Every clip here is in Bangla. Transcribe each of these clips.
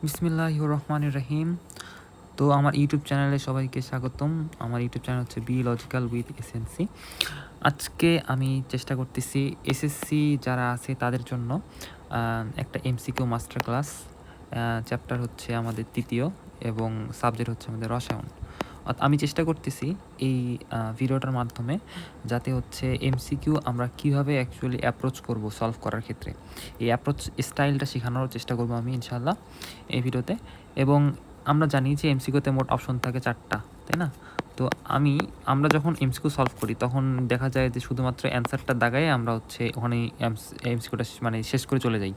বিসমিল্লাহির রহমানির রহিম। তো আমার ইউটিউব চ্যানেলে সবাইকে স্বাগতম। আমার ইউটিউব চ্যানেল হচ্ছে বি লজিক্যাল উইথ এসএনসি। আজকে আমি চেষ্টা করতেছি এসএসসি যারা আছে তাদের জন্য একটা এমসিকিউ মাস্টার ক্লাস। চ্যাপ্টার হচ্ছে আমাদের তৃতীয় এবং সাবজেক্ট হচ্ছে আমাদের রসায়ন। আমি চেষ্টা করতেছি এই ভিডিওটার মাধ্যমে যাতে হচ্ছে এমসিকিউ আমরা কিভাবে অ্যাকচুয়ালি অ্যাপ্রোচ করব সলভ করার ক্ষেত্রে, এই অ্যাপ্রোচ স্টাইলটা শেখানোর চেষ্টা করব আমি ইনশাল্লাহ এই ভিডিওতে। এবং আমরা জানি যে এমসিকিউতে মোট অপশন থাকে 4টা, তাই না? তো আমরা যখন এমসিকিউ সলভ করি তখন দেখা যায় যে শুধুমাত্র অ্যান্সারটা দাগায় আমরা হচ্ছে ওখানে এমসিকিউটা মানে শেষ করে চলে যাই।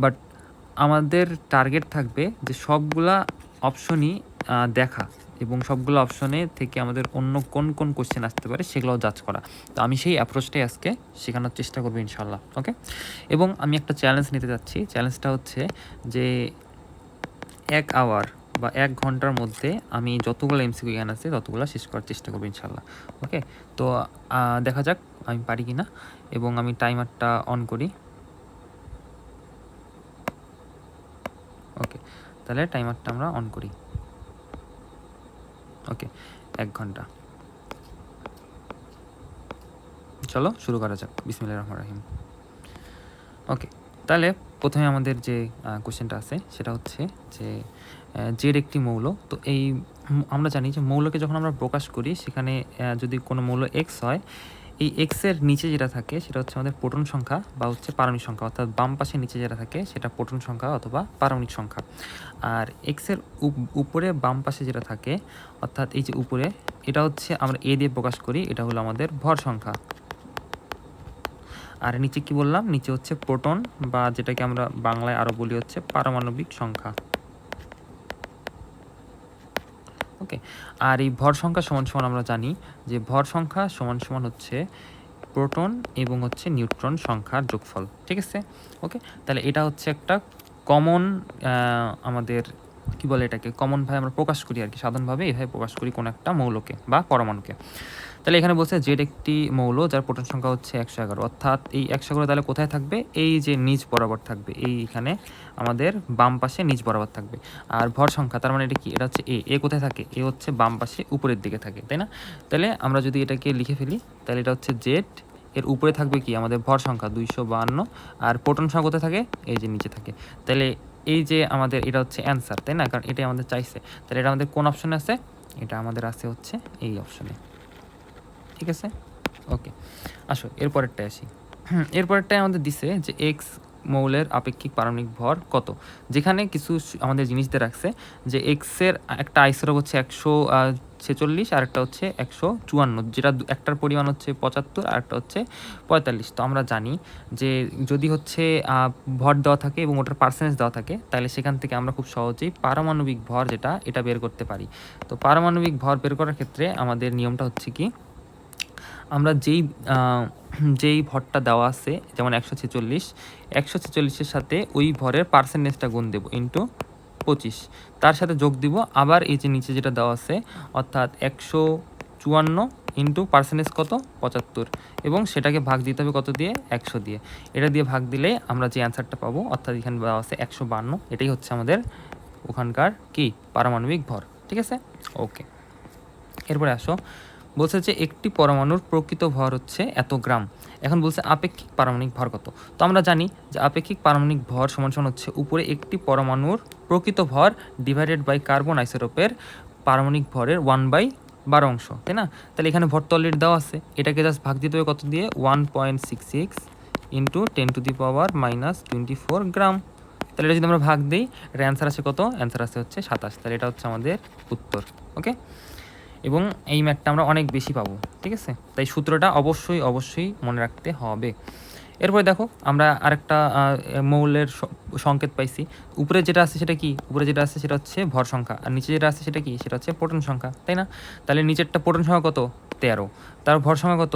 বাট আমাদের টার্গেট থাকবে যে সবগুলা অপশনই দেখা এবং সবগুলো অপশনে থেকে আমাদের অন্য কোন কোন কোশ্চেন আসতে পারে সেগুলোও জাজ করা। তো আমি সেই অ্যাপ্রোচটাই আজকে শেখানোর চেষ্টা করবো ইনশাল্লাহ। ওকে, এবং আমি একটা চ্যালেঞ্জ নিতে যাচ্ছি। চ্যালেঞ্জটা হচ্ছে যে 1 আওয়ার বা 1 ঘন্টার মধ্যে আমি যতগুলো এমসিকিউ জ্ঞান আছে ততগুলো শেষ করার চেষ্টা করবো ইনশাল্লাহ। ওকে, তো দেখা যাক আমি পারি কি না। এবং আমি টাইমারটা অন করি। ওকে, তাহলে টাইমারটা আমরা অন করি। ওকে, 1 ঘন্টা। চলো শুরু করা যাক। বিসমিল্লাহির রহমানির রহিম। ওকে, তাহলে প্রথমে আমাদের যে কোশ্চেনটা আছে সেটা হচ্ছে যে জেড একটি মৌল। তো আমরা জানি যে মৌলকে যখন আমরা প্রকাশ করি সেখানে যদি কোনো মৌল এক্স হয়, এই এক্সের নিচে যেটা থাকে সেটা হচ্ছে আমাদের প্রোটন সংখ্যা বা হচ্ছে পারমাণবিক সংখ্যা, অর্থাৎ বাম পাশে নিচে যেটা থাকে সেটা প্রোটন সংখ্যা অথবা পারমাণবিক সংখ্যা। আর এক্সের উপরে বাম পাশে যেটা থাকে, অর্থাৎ এই যে উপরে, এটা হচ্ছে আমরা এ দিয়ে প্রকাশ করি, এটা হলো আমাদের ভর সংখ্যা। আর নিচে কি বললাম, নিচে হচ্ছে প্রোটন বা যেটাকে আমরা বাংলায় আরও বলি হচ্ছে পারমাণবিক সংখ্যা। ওকে, আর এই ভর সংখ্যা সমান সমান আমরা জানি যে ভর সংখ্যা সমান সমান হচ্ছে প্রোটন এবং হচ্ছে নিউট্রন সংখ্যার যোগফল। ঠিক আছে? ওকে, তাহলে এটা হচ্ছে একটা কমন, আমাদের কি বলে এটাকে, কমনভাবে আমরা প্রকাশ করি আর কি, সাধারণভাবে এইভাবে প্রকাশ করি কোনো একটা মৌলকে বা পরমাণুকে। তাহলে এখানে বলছে জেড একটি মৌল যার প্রোটন সংখ্যা হচ্ছে 111, অর্থাৎ এই 111 তাহলে কোথায় থাকবে, এই যে নিচ বরাবর থাকবে, এইখানে আমাদের বাম পাশে নিচ বরাবর থাকবে। আর ভর সংখ্যা তার মানে এটা কি, এটা হচ্ছে এ কোথায় থাকে, এ হচ্ছে বাম পাশে উপরের দিকে থাকে, তাই না? তাহলে আমরা যদি এটাকে লিখে ফেলি তাহলে এটা হচ্ছে জেড, এর উপরে থাকবে কি আমাদের ভর সংখ্যা 252, আর প্রোটন সংখ্যা কোথায় থাকে, এই যে নিচে থাকে। তাহলে এই যে আমাদের এটা হচ্ছে অ্যান্সার, তাই না? কারণ এটাই আমাদের চাইছে। তাহলে এটা আমাদের কোন অপশনে আছে, এটা আমাদের আছে হচ্ছে এই অপশনে। ঠিক আছে? ওকে, আসো এরপরেরটায় আসি। এরপরেরটায় আমাদের দিছে যে এক্স মৌলের আপেক্ষিক পারমাণবিক ভর কত, যেখানে কিছু আমাদের জিনিস দিয়ে রাখছে যে এক্সের একটা আইসোটোপ হচ্ছে 146 আর একটা হচ্ছে 154, যেটা একটার পরিমাণ হচ্ছে 75 আর একটা হচ্ছে 45। তো আমরা জানি যে যদি হচ্ছে ভর দেওয়া থাকে এবং ওটার পার্সেন্টেজ দেওয়া থাকে তাহলে সেখান থেকে আমরা খুব সহজেই পারমাণবিক ভর যেটা এটা বের করতে পারি। তো পারমাণবিক ভর বের করার ক্ষেত্রে আমাদের নিয়মটা হচ্ছে কি, আমরা যেই ভরটা দেওয়া আছে যেমন 146 সাথে ওই ভরের পার্সেন্টেজটা গুণ দেবো ইন্টু 25, তার সাথে যোগ দিব আবার এই যে নিচে যেটা দেওয়া আছে, অর্থাৎ 154 ইন্টু পার্সেন্টেজ কত 75, এবং সেটাকে ভাগ দিতে হবে কত দিয়ে, 100 দিয়ে। এটা দিয়ে ভাগ দিলে আমরা যে অ্যান্সারটা পাবো, অর্থাৎ এখানে দেওয়া আছে 152, এটাই হচ্ছে আমাদের ওখানকার কি পারমাণবিক ভর। ঠিক আছে? ওকে, এরপরে আসো, বলছে যে একটি পরমাণুর প্রকৃত ভর হচ্ছে এত গ্রাম। এখন বলছে আপেক্ষিক পারমাণবিক ভর কত। তো আমরা জানি যে আপেক্ষিক পারমাণবিক ভর সমান সমান হচ্ছে উপরে একটি পরমাণুর প্রকৃত ভর ডিভাইডেড বাই কার্বন আইসোটোপের পারমাণবিক ভরের 1/12 অংশ, তাই না? তাহলে এখানে ভর তো অলরেডি দেওয়া আছে, এটাকে জাস্ট ভাগ দিতে হবে কত দিয়ে, 1.66 ইন্টু 10⁻⁻24 গ্রাম। তাহলে এটা যদি আমরা ভাগ দিই, এটা অ্যান্সার আছে কত, অ্যান্সার আছে হচ্ছে 27। তাহলে এটা হচ্ছে আমাদের উত্তর। ওকে, এবং এই ম্যাথটা আমরা অনেক বেশি পাবো। ঠিক আছে? তাই সূত্রটা অবশ্যই মনে রাখতে হবে। এরপরে দেখো আমরা আরেকটা মৌলের সংকেত পাইছি। উপরে যেটা আছে সেটা কি, উপরে যেটা আছে সেটা হচ্ছে ভর সংখ্যা, আর নিচে যেটা আছে সেটা কি, সেটা হচ্ছে প্রোটন সংখ্যা, তাই না? তাহলে নিচেরটা প্রোটন সংখ্যা কত, 13, তার ভর সংখ্যা কত,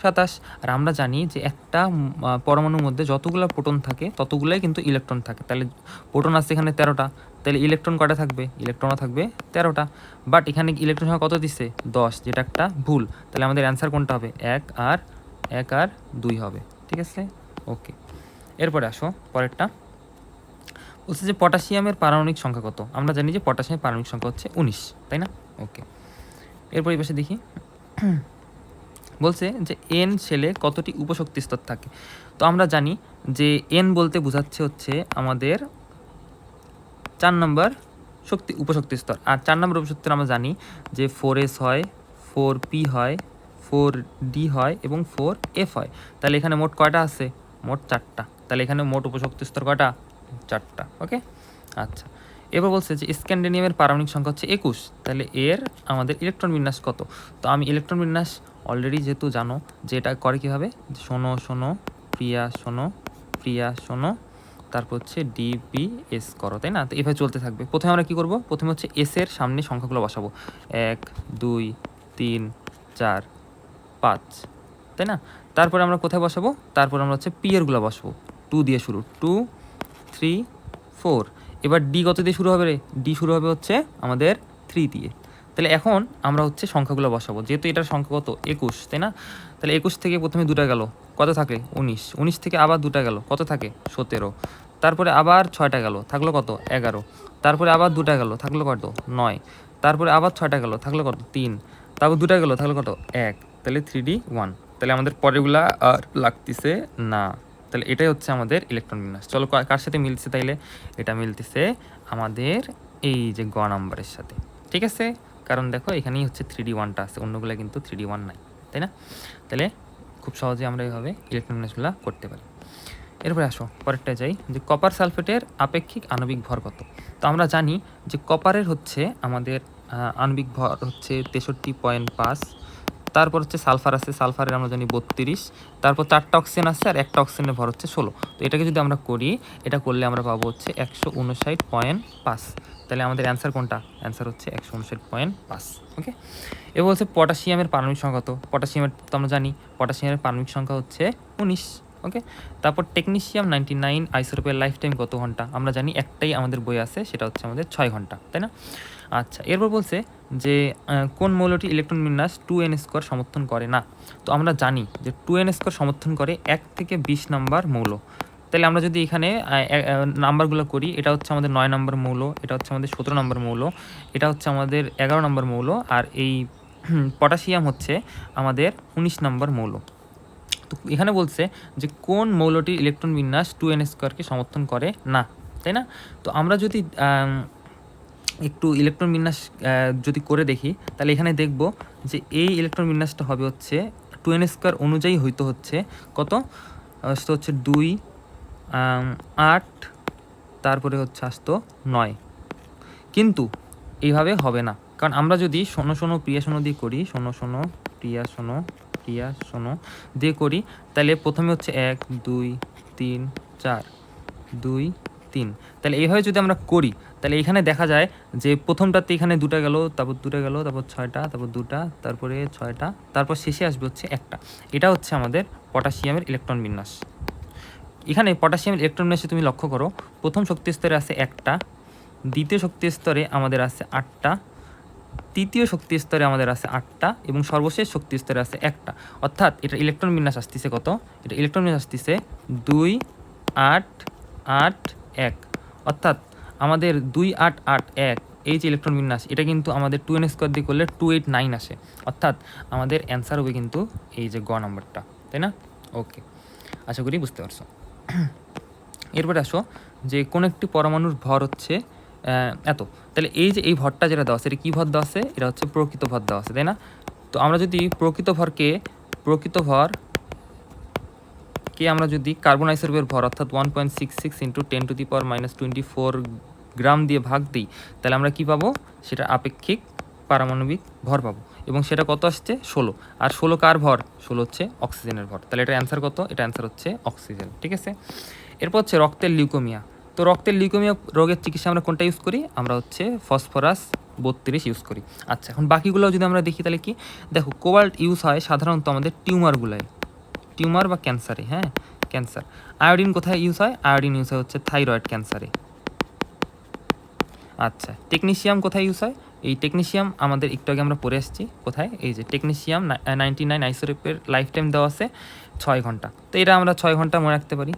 27। আর আমরা জানি যে একটা পরমাণুর মধ্যে যতগুলো প্রোটন থাকে ততগুলোই কিন্তু ইলেকট্রন থাকে। তাহলে প্রোটন আছে এখানে 13টা, তাহলে ইলেকট্রন কটা থাকবে, ইলেকট্রনও থাকবে 13টা। বাট এখানে ইলেকট্রন সংখ্যা কত দিচ্ছে, 10, যেটা একটা ভুল। তাহলে আমাদের অ্যান্সার কোনটা হবে, 1 আর 2 হবে। ঠিক আছে? ওকে, এরপরে আসো পরেরটা। বলছে যে পটাশিয়ামের পারমাণবিক সংখ্যা কত? আমরা জানি যে পটাশিয়ামের পারমাণবিক সংখ্যা হচ্ছে 19, তাই না? ওকে, এরপর এই পাশে দেখি বলছে যে এন শেলে কতটি উপশক্তি স্তর থাকে? তো আমরা জানি যে এন বলতে বোঝাচ্ছে হচ্ছে আমাদের 4 নম্বর উপশক্তি স্তর। আর 4 নম্বর উপশক্তি স্তর আমরা জানি যে 4s হয়, 4p হয়, 4d হয় এবং 4f হয়। তাহলে এখানে মোট কয়টা আছে? মোট 4টা। তাহলে এখানে মোট উপশক্তি স্তর কয়টা? 4টা। ওকে, আচ্ছা। এবার বলছে যে স্ক্যান্ডিনিয়ামের পারমাণবিক সংখ্যা হচ্ছে 21। তাহলে এর আমাদের ইলেকট্রন বিন্যাস কত? তো আমি ইলেকট্রন বিন্যাস অলরেডি যেহেতু জানো যে এটা করে কীভাবে, শোনো শোনো প্রিয়া শোনো, প্রিয়া শোনো, তারপর হচ্ছে ডিপিএস করো, তাই না? তো এভাবে চলতে থাকবে। প্রথমে আমরা কী করব? প্রথমে হচ্ছে এস এর সামনে সংখ্যাগুলো বসাবো, 1 2 3 4 5, তাই না? তারপরে আমরা কোথায় বসাবো? তারপর আমরা হচ্ছে পি এরগুলো বসাবো, 2 দিয়ে শুরু, 2 3 4। এবার ডি কত দিয়ে শুরু হবে রে? ডি শুরু হবে হচ্ছে আমাদের 3 দিয়ে। তাহলে এখন আমরা হচ্ছে সংখ্যাগুলো বসাবো, যেহেতু এটার সংখ্যা কত? 21, তাই না? তাহলে 21 থেকে প্রথমে 2টা গেল, কত থাকে? 19। 19 থেকে আবার 2টা গেল, কত থাকে? 17। তারপরে আবার 6টা গেল, থাকলো কত? 11। তারপরে আবার 2টা গেল, থাকলো কত? 9। তারপরে আবার 6টা গেল, থাকলো কত? 3। তারপর 2টা গেল, থাকলো কত? 1। তাহলে 3D 1। তাহলে আমাদের পরেরগুলা আর লাগতেছে না। তাহলে এটাই হচ্ছে আমাদের ইলেকট্রন বিন্যাস। চলো কার সাথে মিলছে? তাইলে এটা মিলতেছে আমাদের এই যে গ নাম্বারের সাথে, ঠিক আছে? কারণ দেখো এখানেই হচ্ছে 3D 1টা আছে, অন্যগুলো কিন্তু 3D 1 নাই, তাই না? তাহলে খুব সহজে আমরা এইভাবে ইলেকট্রন বিন্যাসগুলো করতে পারি। এরপরে আসো পরেরটায় যাই, যে কপার সালফেটের আপেক্ষিক আণবিক ভর কত? তো আমরা জানি যে কপারের হচ্ছে আমাদের আণবিক ভর হচ্ছে 63.5। তারপর হচ্ছে সালফার আছে, সালফারের আমরা জানি 32। তারপর 4টা অক্সিজেন আছে আর একটা অক্সিজেনের ভর হচ্ছে 16। তো এটাকে যদি আমরা করি, এটা করলে আমরা পাবো হচ্ছে 159.5। তাহলে আমাদের অ্যান্সার কোনটা? অ্যান্সার হচ্ছে 159.5। ওকে, এবার বলছে পটাশিয়ামের পারমাণবিক সংখ্যা কত? পটাশিয়ামের তো আমরা জানি পটাশিয়ামের পারমাণবিক সংখ্যা হচ্ছে 19। ওকে, তারপর টেকনিশিয়াম 99 আইসোটোপের লাইফ টাইম কত ঘন্টা? আমরা জানি একটাই আমাদের বই আছে, সেটা হচ্ছে আমাদের 6 ঘন্টা, তাই না? আচ্ছা, এরপর বলছে যে কোন মৌলটি ইলেকট্রন বিন্যাস 2n স্কোয়ার সমর্থন করে না? তো আমরা জানি যে 2n স্কোয়ার সমর্থন করে 1 থেকে 20 নাম্বার মৌল। তাহলে আমরা যদি এখানে নাম্বারগুলো করি, এটা হচ্ছে আমাদের 9 নম্বর মৌল, এটা হচ্ছে আমাদের 17 নম্বর মৌল, এটা হচ্ছে আমাদের 11 নম্বর মৌল, আর এই পটাশিয়াম হচ্ছে আমাদের 19 নম্বর মৌল। তো এখানে বলছে যে কোন মৌলটির ইলেকট্রন বিন্যাস 2n স্কোয়ারকে সমর্থন করে না, তাই না? তো আমরা যদি একটু ইলেকট্রন বিন্যাস যদি করে দেখি, তাহলে এখানে দেখব যে এই ইলেকট্রন বিন্যাসটা হবে হচ্ছে 2n স্কোয়ার অনুযায়ী হয়তো হচ্ছে কত? সেটা হচ্ছে 2 8, তারপরে হচ্ছে আসতো 9। কিন্তু এইভাবে হবে না, কারণ আমরা যদি শোনো শোনো প্রিয়া শোনো দিয়ে করি, শোনো শোনো প্রিয়া শোনো, প্রিয়া শোনো দিয়ে করি, তাহলে প্রথমে হচ্ছে 1 2 3 4 2 3। তাহলে এইভাবে যদি আমরা করি, তাহলে এখানে দেখা যায় যে প্রথমটাতে এখানে 2টা গেল, তারপর 2টা গেল, তারপর 6টা, তারপর 2টা, তারপরে 6টা, তারপর শেষে আসবে হচ্ছে একটা। এটা হচ্ছে আমাদের পটাশিয়ামের ইলেকট্রন বিন্যাস। এখানে পটাশিয়ামের ইলেকট্রন বিন্যাসে তুমি লক্ষ্য করো, প্রথম শক্তি স্তরে আছে একটা, দ্বিতীয় শক্তি স্তরে আমাদের আছে 8টা, তৃতীয় শক্তি স্তরে আমাদের আছে 8টা এবং সর্বশেষ শক্তি স্তরে আছে একটা। অর্থাৎ এটা ইলেকট্রন বিন্যাস আসতেছে কত? এটা ইলেকট্রন বিন্যাস আসতেছে 2 8 8 1। অর্থাৎ আমাদের 2 8 8 1 এই যে ইলেকট্রন বিন্যাস, এটা কিন্তু আমাদের 2n স্কোয়ার দিয়ে করলে 289 আসে। অর্থাৎ আমাদের অ্যান্সার হবে কিন্তু এই যে গ নাম্বারটা, তাই না? ওকে, আশা করি বুঝতে পারছো। এরপরে আসো যে কোন একটি পরমাণুর ভর হচ্ছে এত। তাহলে এই যে এই ভরটা যেটা দেওয়া আছে, এটা কী ভর দেওয়া আছে? এটা হচ্ছে প্রকৃত ভর দেওয়া আছে, তাই না? তো আমরা যদি প্রকৃত ভরকে আমরা যদি কার্বন আইসোটোপের ভর অর্থাৎ 1.66 × 10⁻⁻24 গ্রাম দিয়ে ভাগ দিই, তাহলে আমরা কি পাবো? সেটা আপেক্ষিক পারমাণবিক ভর পাবো, এবং সেটা কত আসছে? 16। আর 16 কার ভর? 16 হচ্ছে অক্সিজেনের ভর। তাহলে এটা অ্যান্সার কত? এটা অ্যান্সার হচ্ছে অক্সিজেন, ঠিক আছে? এরপর হচ্ছে রক্তের লিউকোমিয়া। তো রক্তের লিউকোমিয়া রোগের চিকিৎসা আমরা কোনটা ইউজ করি? আমরা হচ্ছে ফসফরাস 32 ইউজ করি। আচ্ছা, এখন বাকিগুলো যদি আমরা দেখি, তাহলে কি দেখো, কোবাল্ট ইউজ হয় সাধারণত আমাদের টিউমারগুলায়, টিউমার বা ক্যান্সারে, হ্যাঁ ক্যান্সার। আয়োডিন কোথায় ইউজ হয়? আয়োডিন ইউজ হয় হচ্ছে থাইরয়েড ক্যান্সারে। আচ্ছা, টেকনিশিয়াম কোথায় ইউজ হয়? এই টেকনিশিয়াম আমাদের একটু আগে আমরা পড়ে আসছি, কোথায়? এই যে টেকনিশিয়াম 99 আইসোটোপের লাইফ টাইম দেওয়া আছে 6 ঘন্টা। তো এটা আমরা 6 ঘন্টা মনে রাখতে পারি,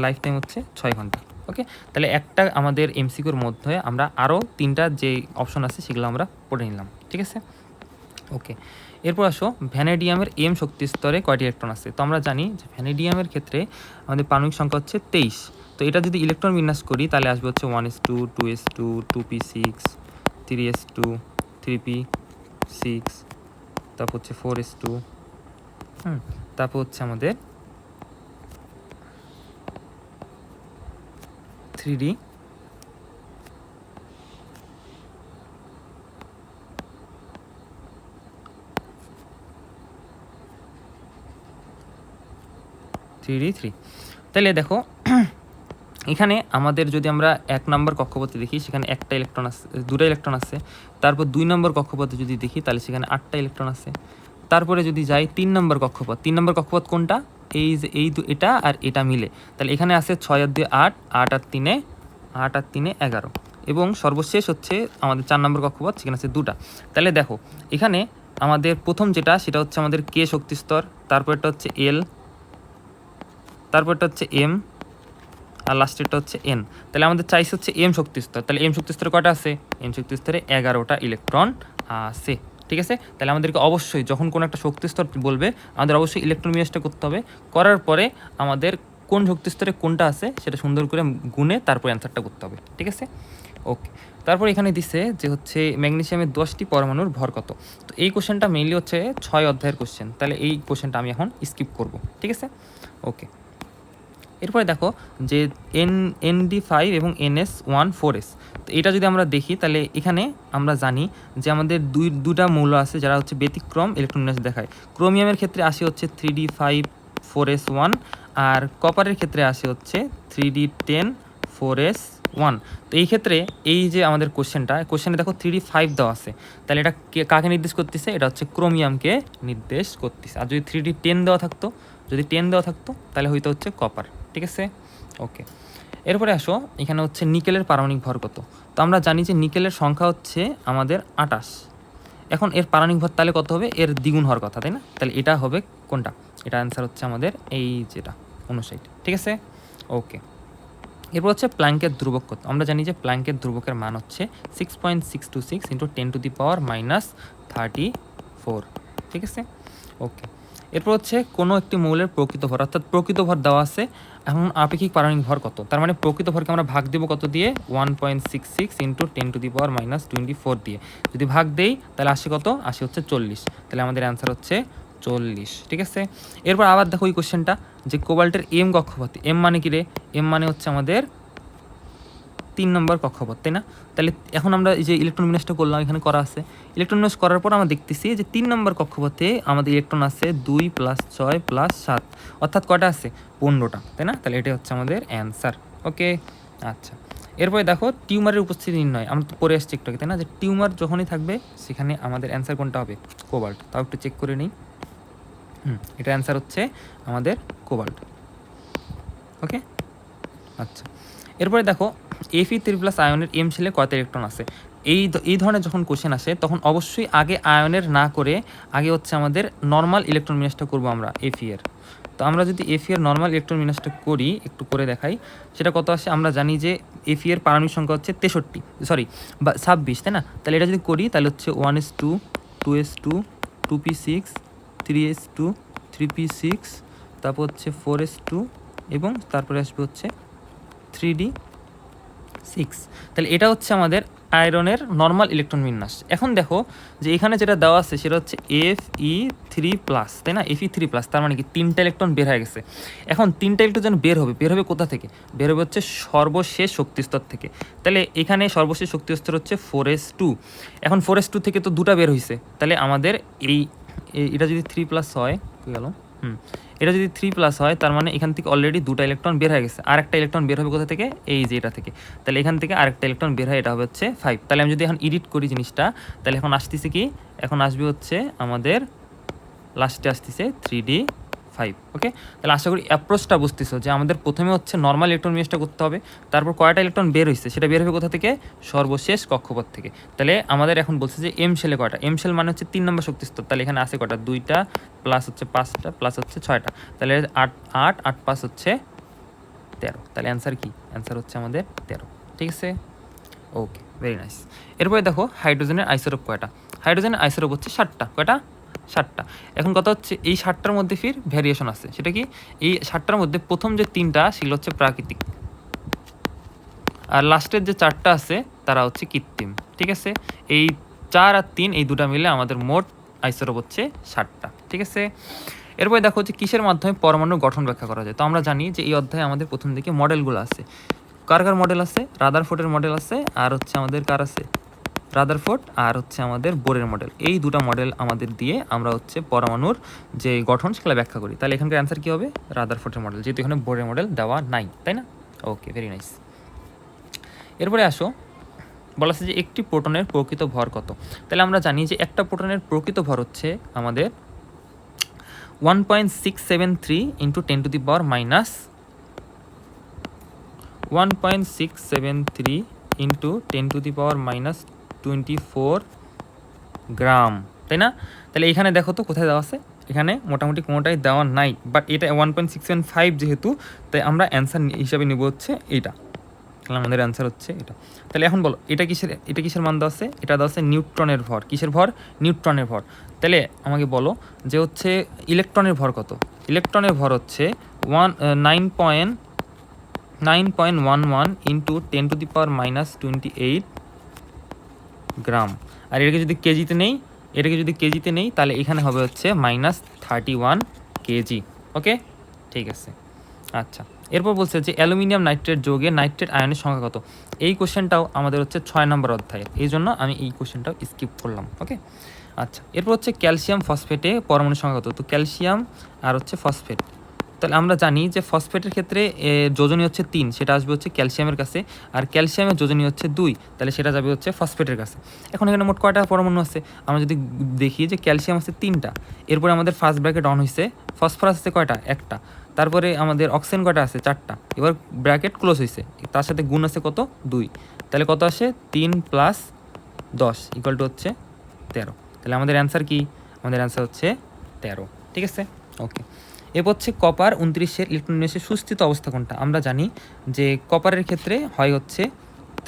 লাইফ টাইম হচ্ছে 6 ঘন্টা। ওকে, তাহলে একটা আমাদের এমসিকিউর মধ্যে আমরা আরও 3টা যে অপশন আছে সেগুলো আমরা পড়ে নিলাম, ঠিক আছে। ওকে, এরপর আসো ভ্যানেডিয়ামের এম শক্তি স্তরে কয়টি ইলেকট্রন আছে। তো আমরা জানি যে ভ্যানেডিয়ামের ক্ষেত্রে আমাদের পারমাণবিক সংখ্যা হচ্ছে 23। তো এটা যদি ইলেকট্রন বিন্যাস করি তাহলে আসবে হচ্ছে 1s2, 2s2, 2p6, 3s2, 3p6, তারপর হচ্ছে 4s2, তারপর হচ্ছে আমাদের 3d, তাহলে দেখো এখানে আমাদের যদি আমরা 1 নম্বর কক্ষপথে দেখি সেখানে একটা ইলেকট্রন আছে, 2টা ইলেকট্রন আছে। তারপর 2 নম্বর কক্ষপথে যদি দেখি তাহলে সেখানে 8টা ইলেকট্রন আছে। তারপরে যদি যাই 3 নম্বর কক্ষপথ, 3 নম্বর কক্ষপথ কোনটা, এই যে এটা আর এটা মিলে, তাহলে এখানে আছে 6 আর 2 8, 8 আর 3 11, এবং সর্বশেষ হচ্ছে আমাদের 4 নম্বর কক্ষপথ, সেখানে আছে 2টা। তাহলে দেখো এখানে আমাদের প্রথম যেটা সেটা হচ্ছে আমাদের কে শক্তি স্তর, তারপরটা হচ্ছে এল, তারপরটা হচ্ছে এম, আর লাস্টেরটা হচ্ছে এন। তাহলে আমাদের চাইছে হচ্ছে এম শক্তি স্তর। তাহলে এম শক্তি স্তরে কয়টা আছে, এম শক্তি স্তরে 11টা ইলেকট্রন আছে, ঠিক আছে। তাহলে আমাদেরকে অবশ্যই যখন কোনো একটা শক্তি স্তর বলবে আমাদের অবশ্যই ইলেকট্রন বিন্যাসটা করতে হবে। করার পরে আমাদের কোন শক্তি স্তরে কোনটা আছে সেটা সুন্দর করে গুনে তারপর অ্যান্সারটা করতে হবে, ঠিক আছে। ওকে, তারপর এখানে দিছে যে হচ্ছে ম্যাগনেসিয়ামের 10টি পরমাণুর ভর কত। তো এই কোশ্চেনটা মেইনলি হচ্ছে 6 অধ্যায়ের কোশ্চেন, তাহলে এই কোশ্চেনটা আমি এখন স্কিপ করব, ঠিক আছে। ওকে, এরপরে দেখো যে ND5 এবং NS1,4s। তো এটা যদি আমরা দেখি তাহলে এখানে আমরা জানি যে আমাদের দুটা মৌল আছে যারা হচ্ছে ব্যতিক্রম ইলেকট্রন বিন্যাস দেখায়। ক্রোমিয়ামের ক্ষেত্রে আসে হচ্ছে 3D5,4s1, আর কপারের ক্ষেত্রে আসে হচ্ছে 3D10,4s1। তো এই ক্ষেত্রে এই যে আমাদের কোশ্চেনে দেখো 3D5 দেওয়া আছে, তাহলে এটা কাকে নির্দেশ করতেছে, এটা হচ্ছে ক্রোমিয়ামকে নির্দেশ করতেছে। আর যদি 3D10 দেওয়া থাকতো, তাহলে হয়তো হচ্ছে কপার, ঠিক আছে। ওকে, এরপরে আসো এখানে হচ্ছে নিকেলের পারমাণবিক ভর কত। তো আমরা জানি যে নিকেলের সংখ্যা হচ্ছে আমাদের 28। এখন এর পারমাণবিক ভর তাহলে কত হবে, এর দ্বিগুণ হওয়ার কথা, তাই না। তাহলে এটা হবে কোনটা, এটা অ্যান্সার হচ্ছে আমাদের এই যেটা 59, ঠিক আছে। ওকে, এরপর হচ্ছে প্ল্যাঙ্কের ধ্রুবক কত। আমরা জানি যে প্ল্যাঙ্কের ধ্রুবকের মান হচ্ছে 6.626 × 10⁻34, ঠিক আছে। ওকে, এরপর হচ্ছে কোনো একটি মৌলের প্রকৃত ভর, অর্থাৎ প্রকৃত ভর দেওয়া আছে, এখন আপেক্ষিক পারমাণবিক ভর কত। তার মানে প্রকৃত ভরকে আমরা ভাগ দেবো কত দিয়ে, 1.66 × 10⁻24 দিয়ে। যদি ভাগ দেই তাহলে আসে কত, আসে হচ্ছে 40। তাহলে আমাদের অ্যান্সার হচ্ছে 40, ঠিক আছে। এরপর আবার দেখো এই কোশ্চেনটা যে কোবাল্টের এম কক্ষপথে, এম মানে কি রে, এম মানে হচ্ছে আমাদের 3 নম্বর কক্ষপথ, তাই না। তাহলে এখন আমরা এই যে ইলেকট্রন বিন্যাসটা করলাম, এখানে করা আছে, ইলেকট্রন বিন্যাস করার পর আমরা দেখতেছি যে 3 নম্বর কক্ষপথে আমাদের ইলেকট্রন আছে 2 + 6 + 7, অর্থাৎ কয়টা আছে, 15টা, তাই না। তাহলে এটা হচ্ছে আমাদের অ্যান্সার। ওকে, আচ্ছা, এরপরে দেখো টিউমারের উপস্থিতি নির্ণয়, আমরা তো পরে আসছি একটু আগে, তাই না, যে টিউমার যখনই থাকবে সেখানে আমাদের অ্যান্সার কোনটা হবে, কোবাল্ট। তাও একটু চেক করে নিই, এটা অ্যান্সার হচ্ছে আমাদের কোবাল্ট। ওকে, আচ্ছা, এরপরে দেখো Fe3+ আয়নের এম শেলে কয়টা ইলেকট্রন আছে। এই ধরনের যখন কোশ্চেন আসে তখন অবশ্যই আগে আয়নের না করে আগে হচ্ছে আমাদের নর্মাল ইলেকট্রন বিন্যাসটা করবো আমরা Fe এর। তো আমরা যদি Fe এর নর্মাল ইলেকট্রন বিন্যাসটা করি, একটু করে দেখাই সেটা কত আসে। আমরা জানি যে Fe এর পারমাণবিক সংখ্যা হচ্ছে 26, তাই না। তাহলে এটা যদি করি তাহলে হচ্ছে 1s2, 2s2, 2p6, 3s2, 3p6, তারপর হচ্ছে 4s2, এবং তারপরে আসবে হচ্ছে 3d6। তাহলে এটা হচ্ছে আমাদের আয়রনের নর্মাল ইলেকট্রন বিন্যাস। এখন দেখো যে এখানে যেটা দেওয়া আছে সেটা হচ্ছে Fe3+, তাই না, Fe3+, তার মানে কি 3টা ইলেকট্রন বের হয়ে গেছে। এখন 3টা ইলেকট্রন বের হবে কোথা থেকে, বের হবে হচ্ছে সর্বশেষ শক্তিস্তর থেকে। তাহলে এখানে সর্বশেষ শক্তিস্তর হচ্ছে 4s2। এখন 4s2 থেকে তো 2টা বের হয়েছে, তাহলে আমাদের এটা যদি 3+ হয়, কী গেল, এটা যদি 3+ হয় তার মানে এখান থেকে অলরেডি 2টা ইলেকট্রন বের হয়ে গেছে, আর একটা ইলেকট্রন বের হবে কোথা থেকে, এই যে এটা থেকে। তাহলে এখান থেকে আরেকটা ইলেকট্রন বের হয়, এটা হবে হচ্ছে 5। তাহলে আমি যদি এখন এডিট করি জিনিসটা, তাহলে এখন আসতেছে কি, এখন আসবে হচ্ছে আমাদের লাস্টে আসতেছে 3d5। ওকে, তাহলে আশা করি অ্যাপ্রোচটা বুঝতেছো যে আমাদের প্রথমে হচ্ছে নর্মাল ইলেকট্রন বিন্যাসটা করতে হবে, তারপর কয়টা ইলেকট্রন বের হয়েছে সেটা বের হবে কোথা থেকে, সর্বশেষ কক্ষপথ থেকে। তাহলে আমাদের এখন বলছে যে এম শেলে কয়টা, এম শেল মানে হচ্ছে 3 নম্বর শক্তিস্তর। তাহলে এখানে আছে কয়টা, 2টা, প্লাস হচ্ছে 5টা, প্লাস হচ্ছে 6টা। তাহলে 8 8 8 5 হচ্ছে 13। তাহলে অ্যান্সার কি? অ্যান্সার হচ্ছে আমাদের 13। ঠিক আছে, ওকে, ভেরি নাইস। এরপরে দেখো হাইড্রোজেনের আইসোটোপ কয়টা? হাইড্রোজেনের আইসোটোপ হচ্ছে 7টা। কয়টা? 7টা। এখন কথা হচ্ছে এই 7টার মধ্যে ফির ভ্যারিয়েশন আছে। সেটা কি? এই 7টার মধ্যে প্রথম যে 3টা সেগুলো হচ্ছে প্রাকৃতিক, আর লাস্টের যে 4টা আছে তারা হচ্ছে কৃত্রিম। ঠিক আছে, এই 4 আর 3 এই দুটা মিলে আমাদের মোট আইসোটোপ হচ্ছে 7টা। ঠিক আছে, এরপরে দেখো যে কিসের মাধ্যমে পরমাণুর গঠন ব্যাখ্যা করা যায়। তো আমরা জানি যে এই অধ্যায়ে আমাদের প্রথম দিকে মডেলগুলো আছে। কার কার মডেল আছে? রাদারফোর্ডের মডেল আছে, আর হচ্ছে আমাদের কার আছে? রাদারফোর্ড আর হচ্ছে আমাদের বোরের মডেল। এই দুটো মডেল আমাদের দিয়ে আমরা হচ্ছে পরমাণুর যে গঠন সেগুলো ব্যাখ্যা করি। তাহলে এখানকার অ্যান্সার কী হবে? রাদারফোর্ডের মডেল, যেহেতু এখানে বোরের মডেল দেওয়া নাই, তাই না? ওকে, ভেরি নাইস। এরপরে আসো, বলা আছে যে একটি প্রোটনের প্রকৃত ভর কত? তাহলে আমরা জানি যে একটা প্রোটনের প্রকৃত ভর হচ্ছে আমাদের 1.673 into 10 to the power minus 1.673 into 10 to the power minus 24 গ্রাম, তাই না? তাহলে এখানে দেখো তো কোথায় দেওয়া আছে? এখানে মোটামুটি কোনোটাই দেওয়া নাই, বাট এটা 1.675 যেহেতু, তাই আমরা অ্যান্সার হিসাবে নেব হচ্ছে এইটা। তাহলে আমাদের অ্যান্সার হচ্ছে এটা। তাহলে এখন বলো এটা কিসের মান দেওয়া আছে? এটা দেওয়া আছে নিউট্রনের ভর। কিসের ভর? নিউট্রনের ভর। তাহলে আমাকে বলো যে হচ্ছে ইলেকট্রনের ভর কত? ইলেকট্রনের ভর হচ্ছে 9.11 into 10 to the power minus 28 গ্রাম। আর এটাকে যদি কেজিতে নেই তাহলে এখানে হবে হচ্ছে -31 কেজি। ওকে, ঠিক আছে। আচ্ছা, এরপর বলছে যে অ্যালুমিনিয়াম নাইট্রেট যৌগে নাইট্রেট আয়নের সংখ্যা কত? এই কোশ্চেনটাও আমাদের হচ্ছে 6 নম্বর অধ্যায়ে, এই জন্য আমি এই কোশ্চেনটাও স্কিপ করলাম। ওকে, আচ্ছা, এরপর হচ্ছে ক্যালসিয়াম ফসফেটে পরমাণুর সংখ্যা কত? তো ক্যালসিয়াম আর হচ্ছে ফসফেট, তাহলে আমরা জানি যে ফসফেটের ক্ষেত্রে যোজনী হচ্ছে 3, সেটা আসবে হচ্ছে ক্যালসিয়ামের কাছে, আর ক্যালসিয়ামের যোজনী হচ্ছে 2, তাহলে সেটা যাবে হচ্ছে ফসফেটের কাছে। এখন এখানে মোট কয়টা পরমাণু আছে? আমরা যদি দেখি যে ক্যালসিয়াম আছে 3টা, এরপরে আমাদের ফার্স্ট ব্র্যাকেট অন হয়েছে, ফসফরাস আছে কয়টা? 1টা, তারপরে আমাদের অক্সিজেন কয়টা আছে? 4টা, এবার ব্র্যাকেট ক্লোজ হয়েছে, তার সাথে গুণ আছে কত? 2, তাহলে কত আসে? 3 + 10 = হচ্ছে 13। তাহলে আমাদের অ্যান্সার কি? আমাদের অ্যান্সার হচ্ছে 13। ঠিক আছে, ওকে। এরপর হচ্ছে কপার 29-এর ইলেকট্রন বিন্যাসের সুস্থিত অবস্থা কোনটা? আমরা জানি যে কপারের ক্ষেত্রে হয় হচ্ছে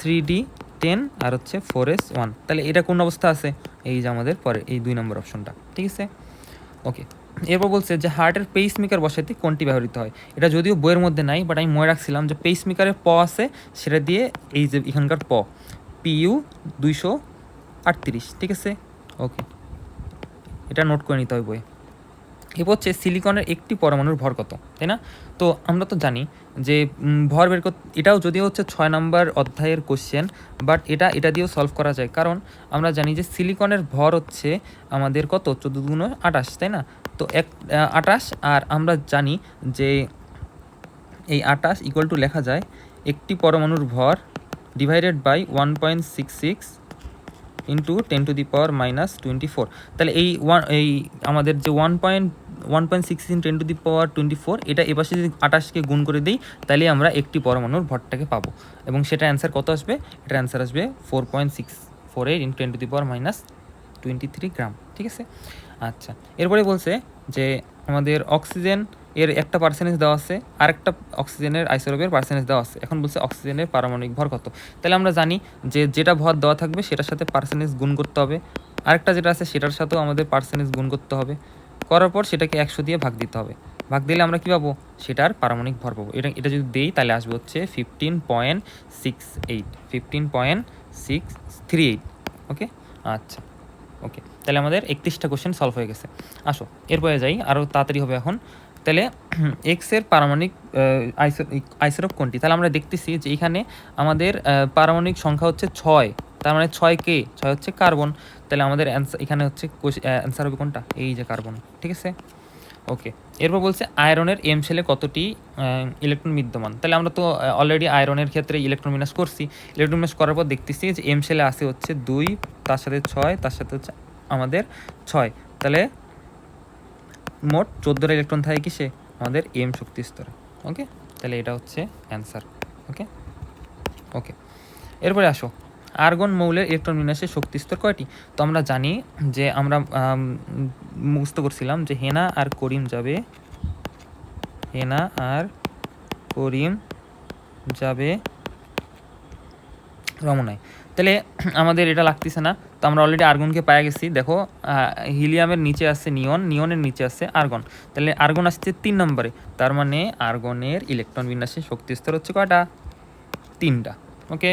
3d10 আর হচ্ছে 4s1, তাহলে এটা কোন অবস্থা আছে? এই যে আমাদের পরে এই 2 নম্বর অপশনটা। ঠিক আছে, ওকে। এরপর বলছে যে হার্টের পেসমেকার বসাতে কোনটি ব্যবহৃত হয়? এটা যদিও বইয়ের মধ্যে নাই, বাট আমি মনে রাখছিলাম যে পেসমেকারের প আছে, সেটা দিয়ে এই যে এখানকার প PU 238। ঠিক আছে, ওকে, এটা নোট করে নিতে হবে বই। এরপর হচ্ছে সিলিকনের একটি পরমাণুর ভর কত, তাই না? তো আমরা তো জানি যে ভর বের করতে, এটাও যদিও হচ্ছে 6 নম্বর অধ্যায়ের কোশ্চেন, বাট এটা দিয়েও সলভ করা যায়, কারণ আমরা জানি যে সিলিকনের ভর হচ্ছে আমাদের কত? 14 × 28, তাই না? তো 28, আর আমরা জানি যে এই 28 = লেখা যায় একটি পরমাণুর ভর divided by 1.66 into 10 to the power minus 24। তাহলে এই আমাদের যে 1.6 ইন 10 টু দি পাওয়ার 24, এটা এপাশে যদি 28কে গুণ করে দিই তাহলে আমরা একটি পরমাণুর ভরটাকে পাবো, এবং সেটা অ্যান্সার কত আসবে? এটার অ্যান্সার আসবে 4.648 in 10 to the power minus 23 গ্রাম। ঠিক আছে, আচ্ছা। এরপরে বলছে যে আমাদের অক্সিজেন এর একটা পার্সেন্টেজ দেওয়া আছে, আর একটা অক্সিজেনের আইসোটোপের পার্সেন্টেজ দেওয়া আছে। এখন বলছে অক্সিজেনের পারমাণবিক ভর কত? তাহলে আমরা জানি যে যেটা ভর দেওয়া থাকবে সেটার সাথে পার্সেন্টেজ গুণ করতে হবে, আরেকটা যেটা আছে সেটার সাথেও আমাদের পার্সেন্টেজ গুণ করতে হবে, করার পর সেটাকে 100 দিয়ে ভাগ দিতে হবে। ভাগ দিলে আমরা কী পাবো? সেটার পারমাণবিক ভর পাবো। এটা যদি দেই তাহলে আসবে হচ্ছে 15.68, 15.638। ওকে, আচ্ছা, ওকে। তাহলে আমাদের 31টা কোশ্চেন সলভ হয়ে গেছে। আসো এরপরে যাই, আরও তাড়াতাড়ি হবে এখন। তাহলে এক্সের পারমাণবিক আইসোটোপ কোনটি? তাহলে আমরা দেখতেছি যে এখানে আমাদের পারমাণবিক সংখ্যা হচ্ছে 6, তার মানে 6 কে? 6 হচ্ছে কার্বন। তাহলে আমাদের এখানে হচ্ছে অ্যান্সার হবে কোনটা? এই যে কার্বন। ঠিক আছে, ওকে। এরপর বলছে আয়রনের এম শেলে কতটি ইলেকট্রন বিদ্যমান? তাহলে আমরা তো অলরেডি আয়রনের ক্ষেত্রে ইলেকট্রন বিন্যাস করছি। ইলেকট্রন বিন্যাস করার পর দেখতেছি যে এম শেলে আসে হচ্ছে 2, তার সাথে 6, তার সাথে হচ্ছে আমাদের 6, তাহলে মোট 14টা ইলেকট্রন থাকে কিসে? আমাদের এম শক্তি স্তরে। ওকে, তাহলে এটা হচ্ছে অ্যান্সার। ওকে, ওকে। এরপরে আসো, আর্গন মৌলের ইলেকট্রন বিন্যাসের শক্তি স্তর কয়টি? তো আমরা জানি যে আমরা মুখস্থ করছিলাম যে হেনা আর করিম যাবে রমনায়। তাহলে আমাদের এটা লাগতেছে না, তো আমরা অলরেডি আর্গনকে পায়ে গেছি। দেখো হিলিয়ামের নিচে আছে নিয়ন, নিয়নের নিচে আছে আর্গন, তাহলে আর্গন আসছে 3 নম্বরে, তার মানে আর্গনের ইলেকট্রন বিন্যাসের শক্তি স্তর হচ্ছে কয়টা? 3টা। ওকে,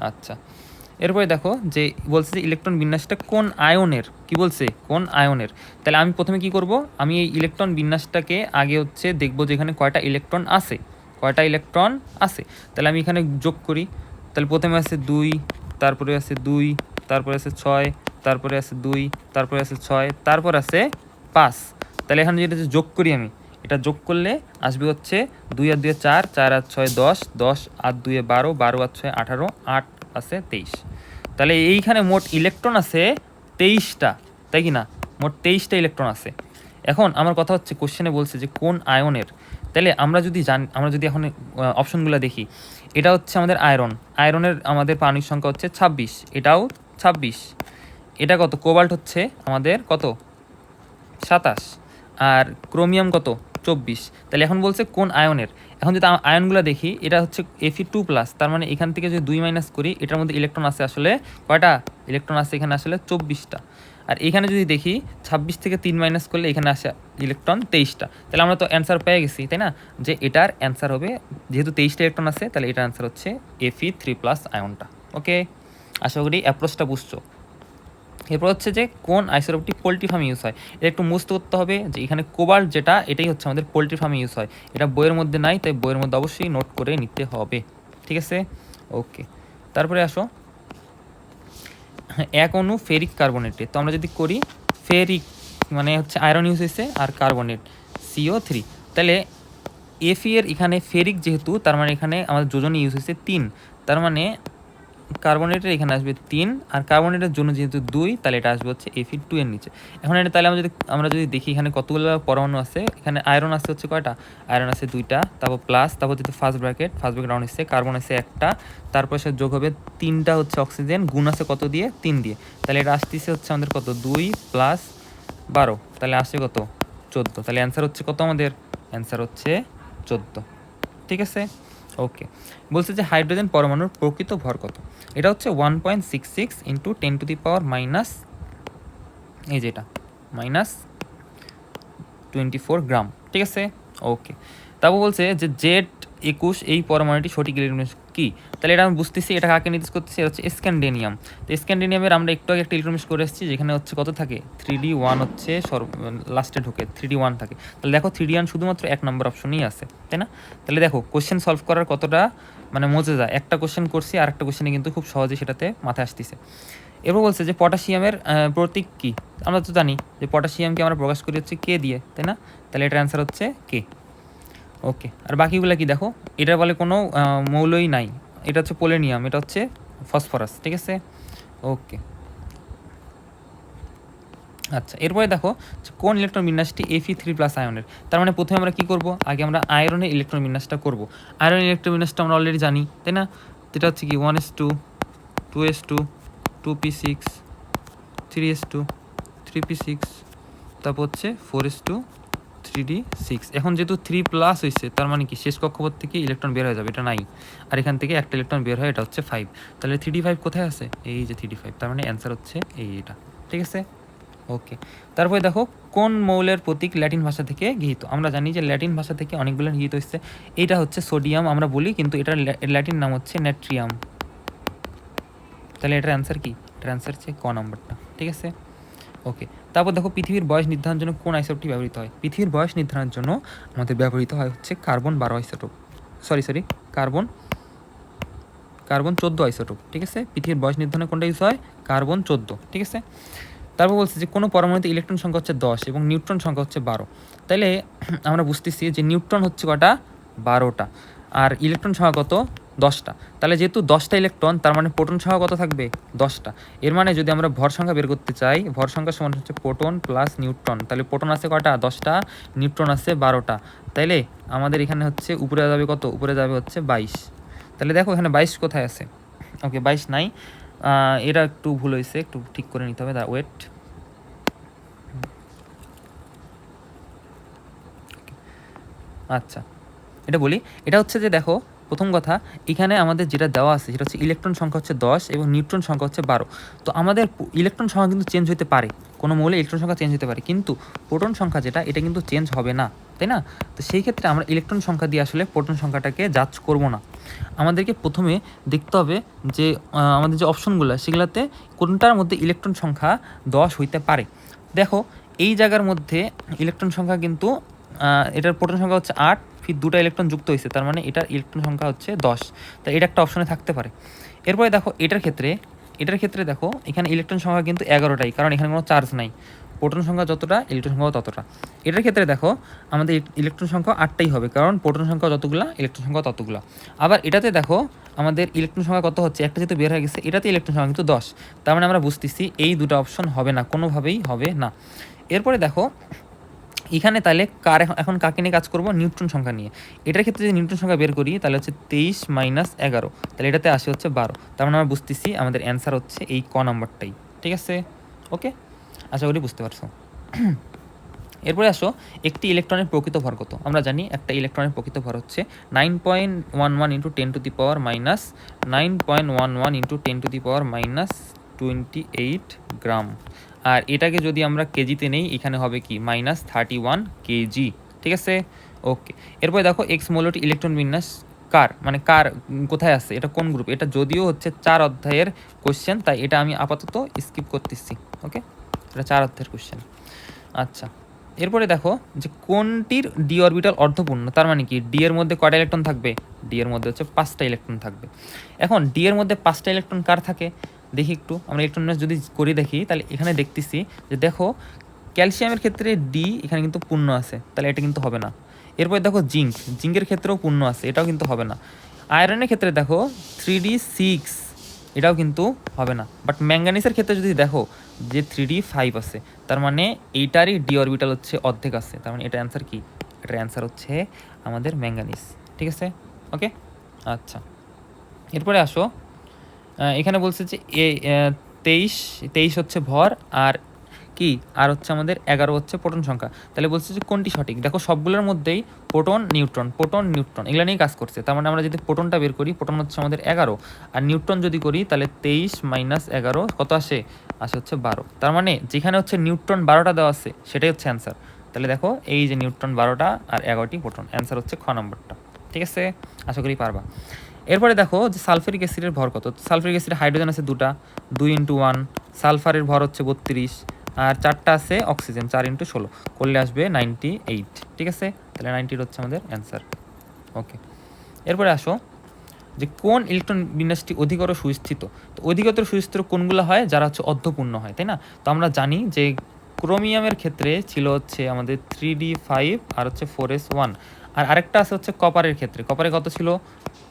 আচ্ছা। এরপরে দেখো যে বলছে যে ইলেকট্রন বিন্যাসটা কোন আয়নের, কি বলছে কোন আয়নের। তাহলে আমি প্রথমে কি করব, আমি এই ইলেকট্রন বিন্যাসটাকে আগে হচ্ছে দেখব যে এখানে কয়টা ইলেকট্রন আছে, কয়টা ইলেকট্রন আছে। তাহলে আমি এখানে যোগ করি। তাহলে প্রথমে আছে 2, তারপরে আছে 2, তারপরে আছে 6, তারপরে আছে 2, তারপরে আছে 6, তারপর আছে 5। তাহলে এখানে যেটা যোগ করি আমি, এটা যোগ করলে আসবে হচ্ছে 2 আর 2 4, 4 আর 6 10, 10 আর 2 12, 12 আর 6 18, 8 আছে 23। তাহলে এইখানে মোট ইলেকট্রন আছে 23টা, তাই কি না? মোট 23টা ইলেকট্রন আছে। এখন আমার কথা হচ্ছে কোশ্চেনে বলছে যে কোন আয়নের। তাহলে আমরা যদি জানি, আমরা যদি এখন অপশনগুলো দেখি, এটা হচ্ছে আমাদের আয়রন, আয়রনের আমাদের পানির সংখ্যা হচ্ছে 26, এটাও 26। এটা কত? কোবাল্ট হচ্ছে আমাদের কত? 27। আর ক্রোমিয়াম কত? 24। তাহলে এখন বলছে কোন আয়নের। এখন যদি আয়নগুলো দেখি, এটা হচ্ছে Fe2+, তার মানে এখান থেকে যদি 2 মাইনাস করি, এটার মধ্যে ইলেকট্রন আছে আসলে কয়টা? ইলেকট্রন আছে এখানে আসলে 24টা। আর এখানে যদি দেখি 26 থেকে 3 মাইনাস করলে এখানে আসে ইলেকট্রন 23টা। তাহলে আমরা তো অ্যান্সার পেয়ে গেছি, তাই না? যে এটার অ্যান্সার হবে, যেহেতু 23টা ইলেকট্রন আছে, তাহলে এটার অ্যান্সার হচ্ছে Fe3+ আয়নটা। ওকে, আশা করি অ্যাপ্রোচটা বুঝছো। এরপর হচ্ছে যে কোন আইসোটোপটি পোলট্রি ফার্মে ইউজ হয়। এটা একটু মুস্ত করতে হবে যে এখানে কোবাল্ট যেটা, এটাই হচ্ছে আমাদের পোলট্রি ফার্মে ইউজ হয়। এটা বইয়ের মধ্যে নাই, তাই বইয়ের মধ্যে অবশ্যই নোট করে নিতে হবে, ঠিক আছে? ওকে, তারপরে আসো 1 অণু ফেরিক কার্বনেটে। তো আমরা যদি করি ফেরিক মানে হচ্ছে আয়রন ইউজ হয়েছে, আর কার্বনেট CO3। তাহলে Fe এর এখানে ফেরিক যেহেতু, তার মানে এখানে আমাদের যোজনী ইউজ হয়েছে 3, তার মানে কার্বনেটের এখানে আসবে 3, আর কার্বনেটের জন্য যেহেতু 2, তাহলে এটা আসবে হচ্ছে Fe2 এর নিচে। এখন এটা তাহলে আমরা যদি দেখি এখানে কতগুলো পরমাণু আছে, এখানে আয়রন আছে হচ্ছে কয়টা? আয়রন আছে 2টা, তারপর প্লাস, তারপর যদি ফার্স্ট ব্র্যাকেট রাউন্ড হচ্ছে কার্বন আছে 1টা, তারপর সে যোগ হবে 3টা হচ্ছে অক্সিজেন, গুণ আছে কত দিয়ে? 3 দিয়ে। তাহলে এটা আসতেছে হচ্ছে আমাদের কত? 2 + 12, তাহলে আসছে কত? 14। তাহলে অ্যান্সার হচ্ছে কত আমাদের? অ্যান্সার হচ্ছে 14, ঠিক আছে? ওকে, বলছে যে হাইড্রোজেন পরমাণুর প্রকৃত ভর কত। এটা হচ্ছে 1.66 × 10⁻⁻, এই যেটা -24 গ্রাম, ঠিক আছে? ওকে, তারপর বলছে যে Z21 এই পরমাণুটি সঠিক ইলেকট্রন কি। তাহলে এটা আমি বুঝতেছি এটা কাকে নির্দেশ করতেছি, এটা হচ্ছে স্ক্যান্ডেনিয়াম। তো স্ক্যান্ডেনিয়ামের আমরা একটু আগে একটা ইলেকট্রন করে এসেছি, যেখানে হচ্ছে কত থাকে? 3D1 হচ্ছে লাস্টে ঢোকে, 3D1 থাকে। তাহলে দেখো 3D1 শুধুমাত্র 1 নম্বর অপশনেই আছে, তাই না? তাহলে দেখো কোশ্চেন সলভ করার কতটা মানে মজেজা, একটা কোশ্চেন করছি আর একটা কোশ্চেনে কিন্তু খুব সহজে সেটাতে মাথায় আসতেছে। এরপর বলছে যে পটাশিয়ামের প্রতীক কি। আমরা তো জানি যে পটাশিয়ামকে আমরা প্রকাশ করি হচ্ছে কে দিয়ে, তাই না? তাহলে এটার অ্যান্সার হচ্ছে কে। ওকে, আর বাকিগুলো কি দেখো, এটা বলে কোনো মৌলই নাই, এটা হচ্ছে পোলেনিয়াম, এটা হচ্ছে ফসফরাস, ঠিক আছে? ওকে, আচ্ছা। এরপরে দেখো কোন ইলেকট্রন বিন্যাসটি Fe3+ আয়নের। তার মানে প্রথমে আমরা কি করব, আগে আমরা আয়রনের ইলেকট্রন বিন্যাসটা করব। আয়রনের ইলেকট্রন বিন্যাসটা আমরা অলরেডি জানি, তাই না? যেটা হচ্ছে কি 1s2 2s2 2p6 3s2 3p6, তারপর হচ্ছে 4s2 3d6। এখন যেহেতু 3+ হয়েছে, তার মানে কি শেষ কক্ষপথ থেকে ইলেকট্রন বের হয়ে যাবে, এটা নাই। আর এখান থেকে একটা ইলেকট্রন বের হয়, এটা হচ্ছে 5। তাহলে 3d5 কোথায় আছে? এই যে 3d5, তার মানে অ্যান্সার হচ্ছে এইটা, ঠিক আছে? ওকে, তারপরে দেখো কোন মৌলের প্রতীক ল্যাটিন ভাষা থেকে গৃহীত। আমরা জানি যে ল্যাটিন ভাষা থেকে অনেকগুলো গৃহীত হচ্ছে। এইটা হচ্ছে সোডিয়াম আমরা বলি, কিন্তু এটার ল্যাটিন নাম হচ্ছে নেট্রিয়াম। তাহলে এটার অ্যান্সার কি? এটার অ্যান্সার হচ্ছে ক নম্বরটা, ঠিক আছে? ওকে, তারপর দেখো পৃথিবীর বয়স নির্ধারণের জন্য কোন আইসোটোপটি ব্যবহৃত হয়। পৃথিবীর বয়স নির্ধারণের জন্য আমাদের ব্যবহৃত হয় হচ্ছে carbon 12 isotope, sorry carbon 14 isotope, ঠিক আছে? পৃথিবীর বয়স নির্ধারণে কোনটা ইউজ হয়? কার্বন 14, ঠিক আছে? তারপর বলছে যে কোনো পরমাণুতে ইলেকট্রন সংখ্যা হচ্ছে 10 এবং নিউট্রন সংখ্যা হচ্ছে 12। তাইলে আমরা বুঝতেছি যে নিউট্রন হচ্ছে কটা? 12টা, আর ইলেকট্রন সংখ্যা কত? 10টা। তাহলে যেহেতু 10টা ইলেকট্রন, তার মানে প্রোটন সংখ্যা কত থাকবে? 10টা। এর মানে যদি আমরা ভর সংখ্যা বের করতে চাই, ভর সংখ্যা সমান হচ্ছে প্রোটন প্লাস নিউট্রন। তাহলে প্রোটন আছে কটা? 10টা, নিউট্রন আছে 12টা। তাইলে আমাদের এখানে হচ্ছে উপরে যাবে কত? উপরে যাবে হচ্ছে 22। তাহলে দেখো এখানে 22 কোথায় আছে? ওকে, 22 নাই, এটা একটু ভুল হয়েছে, একটু ঠিক করে নিতে হবে, ওয়েট। আচ্ছা, এটা বলি, এটা হচ্ছে যে দেখো প্রথম কথা, এখানে আমাদের যেটা দেওয়া আছে সেটা হচ্ছে ইলেকট্রন সংখ্যা হচ্ছে 10 এবং নিউট্রন সংখ্যা হচ্ছে 12। তো আমাদের ইলেকট্রন সংখ্যা কিন্তু চেঞ্জ হতে পারে, কোনো মৌলে ইলেকট্রন সংখ্যা চেঞ্জ হতে পারে, কিন্তু প্রোটন সংখ্যা যেটা এটা কিন্তু চেঞ্জ হবে না, তাই না? তো সেই ক্ষেত্রে আমরা ইলেকট্রন সংখ্যা দিয়ে আসলে প্রোটন সংখ্যাটাকে যাচ করব না। আমাদেরকে প্রথমে দেখতে হবে যে আমাদের যে অপশনগুলো সেগুলোতে কোনটার মধ্যে ইলেকট্রন সংখ্যা 10 হইতে পারে। দেখো এই জায়গার মধ্যে ইলেকট্রন সংখ্যা কিন্তু এটার প্রোটন সংখ্যা হচ্ছে 8, ফির 2টা ইলেকট্রন যুক্ত হয়েছে, তার মানে এটার ইলেকট্রন সংখ্যা হচ্ছে 10। তাই এটা একটা অপশনে থাকতে পারে। এরপরে দেখো এটার ক্ষেত্রে দেখো এখানে ইলেকট্রন সংখ্যা কিন্তু 11টাই, কারণ এখানে কোনো চার্জ নাই। প্রোটন সংখ্যা যতটা ইলেকট্রন সংখ্যা ততটা। এটার ক্ষেত্রে দেখো আমাদের ইলেকট্রন সংখ্যা 8টাই হবে, কারণ প্রোটন সংখ্যা যতগুলা ইলেকট্রন সংখ্যা ততগুলা। আবার এটাতে দেখো আমাদের ইলেকট্রন সংখ্যা কত হচ্ছে, একটা যেহেতু বের হয়ে গেছে, এটাতে ইলেকট্রন সংখ্যা কিন্তু 10। তার মানে আমরা বুঝতেছি এই দুটো অপশন হবে না, কোনোভাবেই হবে না। এরপরে দেখো এখানে তাহলে এখন কাকে নিয়ে কাজ করব, নিউট্রন সংখ্যা নিয়ে। এটার ক্ষেত্রে যদি নিউট্রন সংখ্যা বের করি তাহলে হচ্ছে 23 - 11, তাহলে এটাতে আসে হচ্ছে 12। তার মানে আমরা বুঝতেছি আমাদের অ্যান্সার হচ্ছে এই ক নাম্বারটাই। ঠিক আছে, ওকে, আশা করি বুঝতে পারছো। এরপরে আসো একটি ইলেকট্রনের প্রকৃত ভর কত। আমরা জানি একটা ইলেকট্রনের প্রকৃত ভর হচ্ছে 9.11 × 10⁻⁻9.11 × 10⁻⁻28 গ্রাম। আর এটাকে যদি আমরা কেজিতে নেই এখানে হবে কি -31 কেজি। ঠিক আছে, ওকে। এরপরে দেখো এক্স মৌলটি ইলেকট্রন বিন্যাস কার কোথায় আছে, এটা কোন গ্রুপ। এটা যদিও হচ্ছে 4 অধ্যায়ের কোশ্চেন, তাই এটা আমি আপাতত স্কিপ করতেছি। ওকে, এটা 4 অধ্যায়ের কোশ্চেন। আচ্ছা, এরপরে দেখো যে কোনটির ডি অরবিটাল অর্ধপূর্ণ। তার মানে কি ডি এর মধ্যে কয়টা ইলেকট্রন থাকবে, ডি এর মধ্যে হচ্ছে 5টা ইলেকট্রন থাকবে। এখন ডি এর মধ্যে 5টা ইলেকট্রন কার থাকে দেখি একটু, আমরা ইলেকট্রন যদি করি দেখি, তাহলে এখানে দেখতেছি যে দেখো ক্যালসিয়ামের ক্ষেত্রে ডি এখানে কিন্তু পূর্ণ আছে, তাহলে এটা কিন্তু হবে না। এরপরে দেখো জিঙ্কের ক্ষেত্রেও পূর্ণ আছে, এটাও কিন্তু হবে না। আয়রনের ক্ষেত্রে দেখো 3d6, এটাও কিন্তু হবে না। বাট ম্যাঙ্গানিসের ক্ষেত্রে যদি দেখো যে 3d5 আছে, তার মানে এইটারই ডি অরবিটাল হচ্ছে অর্ধেক আছে, তার মানে এটা অ্যান্সার কি, এটার অ্যান্সার হচ্ছে আমাদের ম্যাঙ্গানিস। ঠিক আছে, ওকে। আচ্ছা, এরপরে আসো এখানে বলছে যে 23 হচ্ছে ভর, আর কি আর হচ্ছে আমাদের 11 হচ্ছে প্রোটন সংখ্যা। তাহলে বলছে যে কোনটি সঠিক। দেখো সবগুলোর মধ্যেই প্রোটন নিউট্রন এগুলো নিয়েই কাজ করছে। তার মানে আমরা যদি প্রোটনটা বের করি, প্রোটন হচ্ছে আমাদের 11, আর নিউট্রন যদি করি তাহলে 23 - 11 কত আসে হচ্ছে 12। তার মানে যেখানে হচ্ছে নিউট্রন 12টা দেওয়া আছে সেটাই হচ্ছে অ্যান্সার। তাহলে দেখো এই যে নিউট্রন 12টা আর 11টি প্রোটন, অ্যান্সার হচ্ছে খ নম্বরটা। ঠিক আছে, আশা করি পারবা। এরপরে দেখো যে সালফারিক অ্যাসিডের ভর কত। সালফারিক অ্যাসিডে হাইড্রোজেন আছে 2টা, 2 × 1, সালফারের ভর হচ্ছে 32, আর 4টা আছে অক্সিজেন, 4 × 16 করলে আসবে 98। ঠিক আছে, তাহলে 98 হচ্ছে আমাদের অ্যান্সার। ওকে, এরপরে আসো যে কোন ইলেকট্রন বিন্যাসটি অধিকতর সুস্থিত। তো অধিকতর সুস্থিত কোনগুলো হয়, যারা হচ্ছে অর্ধপূর্ণ হয়, তাই না? তো আমরা জানি যে ক্রোমিয়ামের ক্ষেত্রে ছিল হচ্ছে আমাদের 3d5 আর হচ্ছে 4s1, আর আরেকটা আছে হচ্ছে কপারের ক্ষেত্রে। কপারে কত ছিল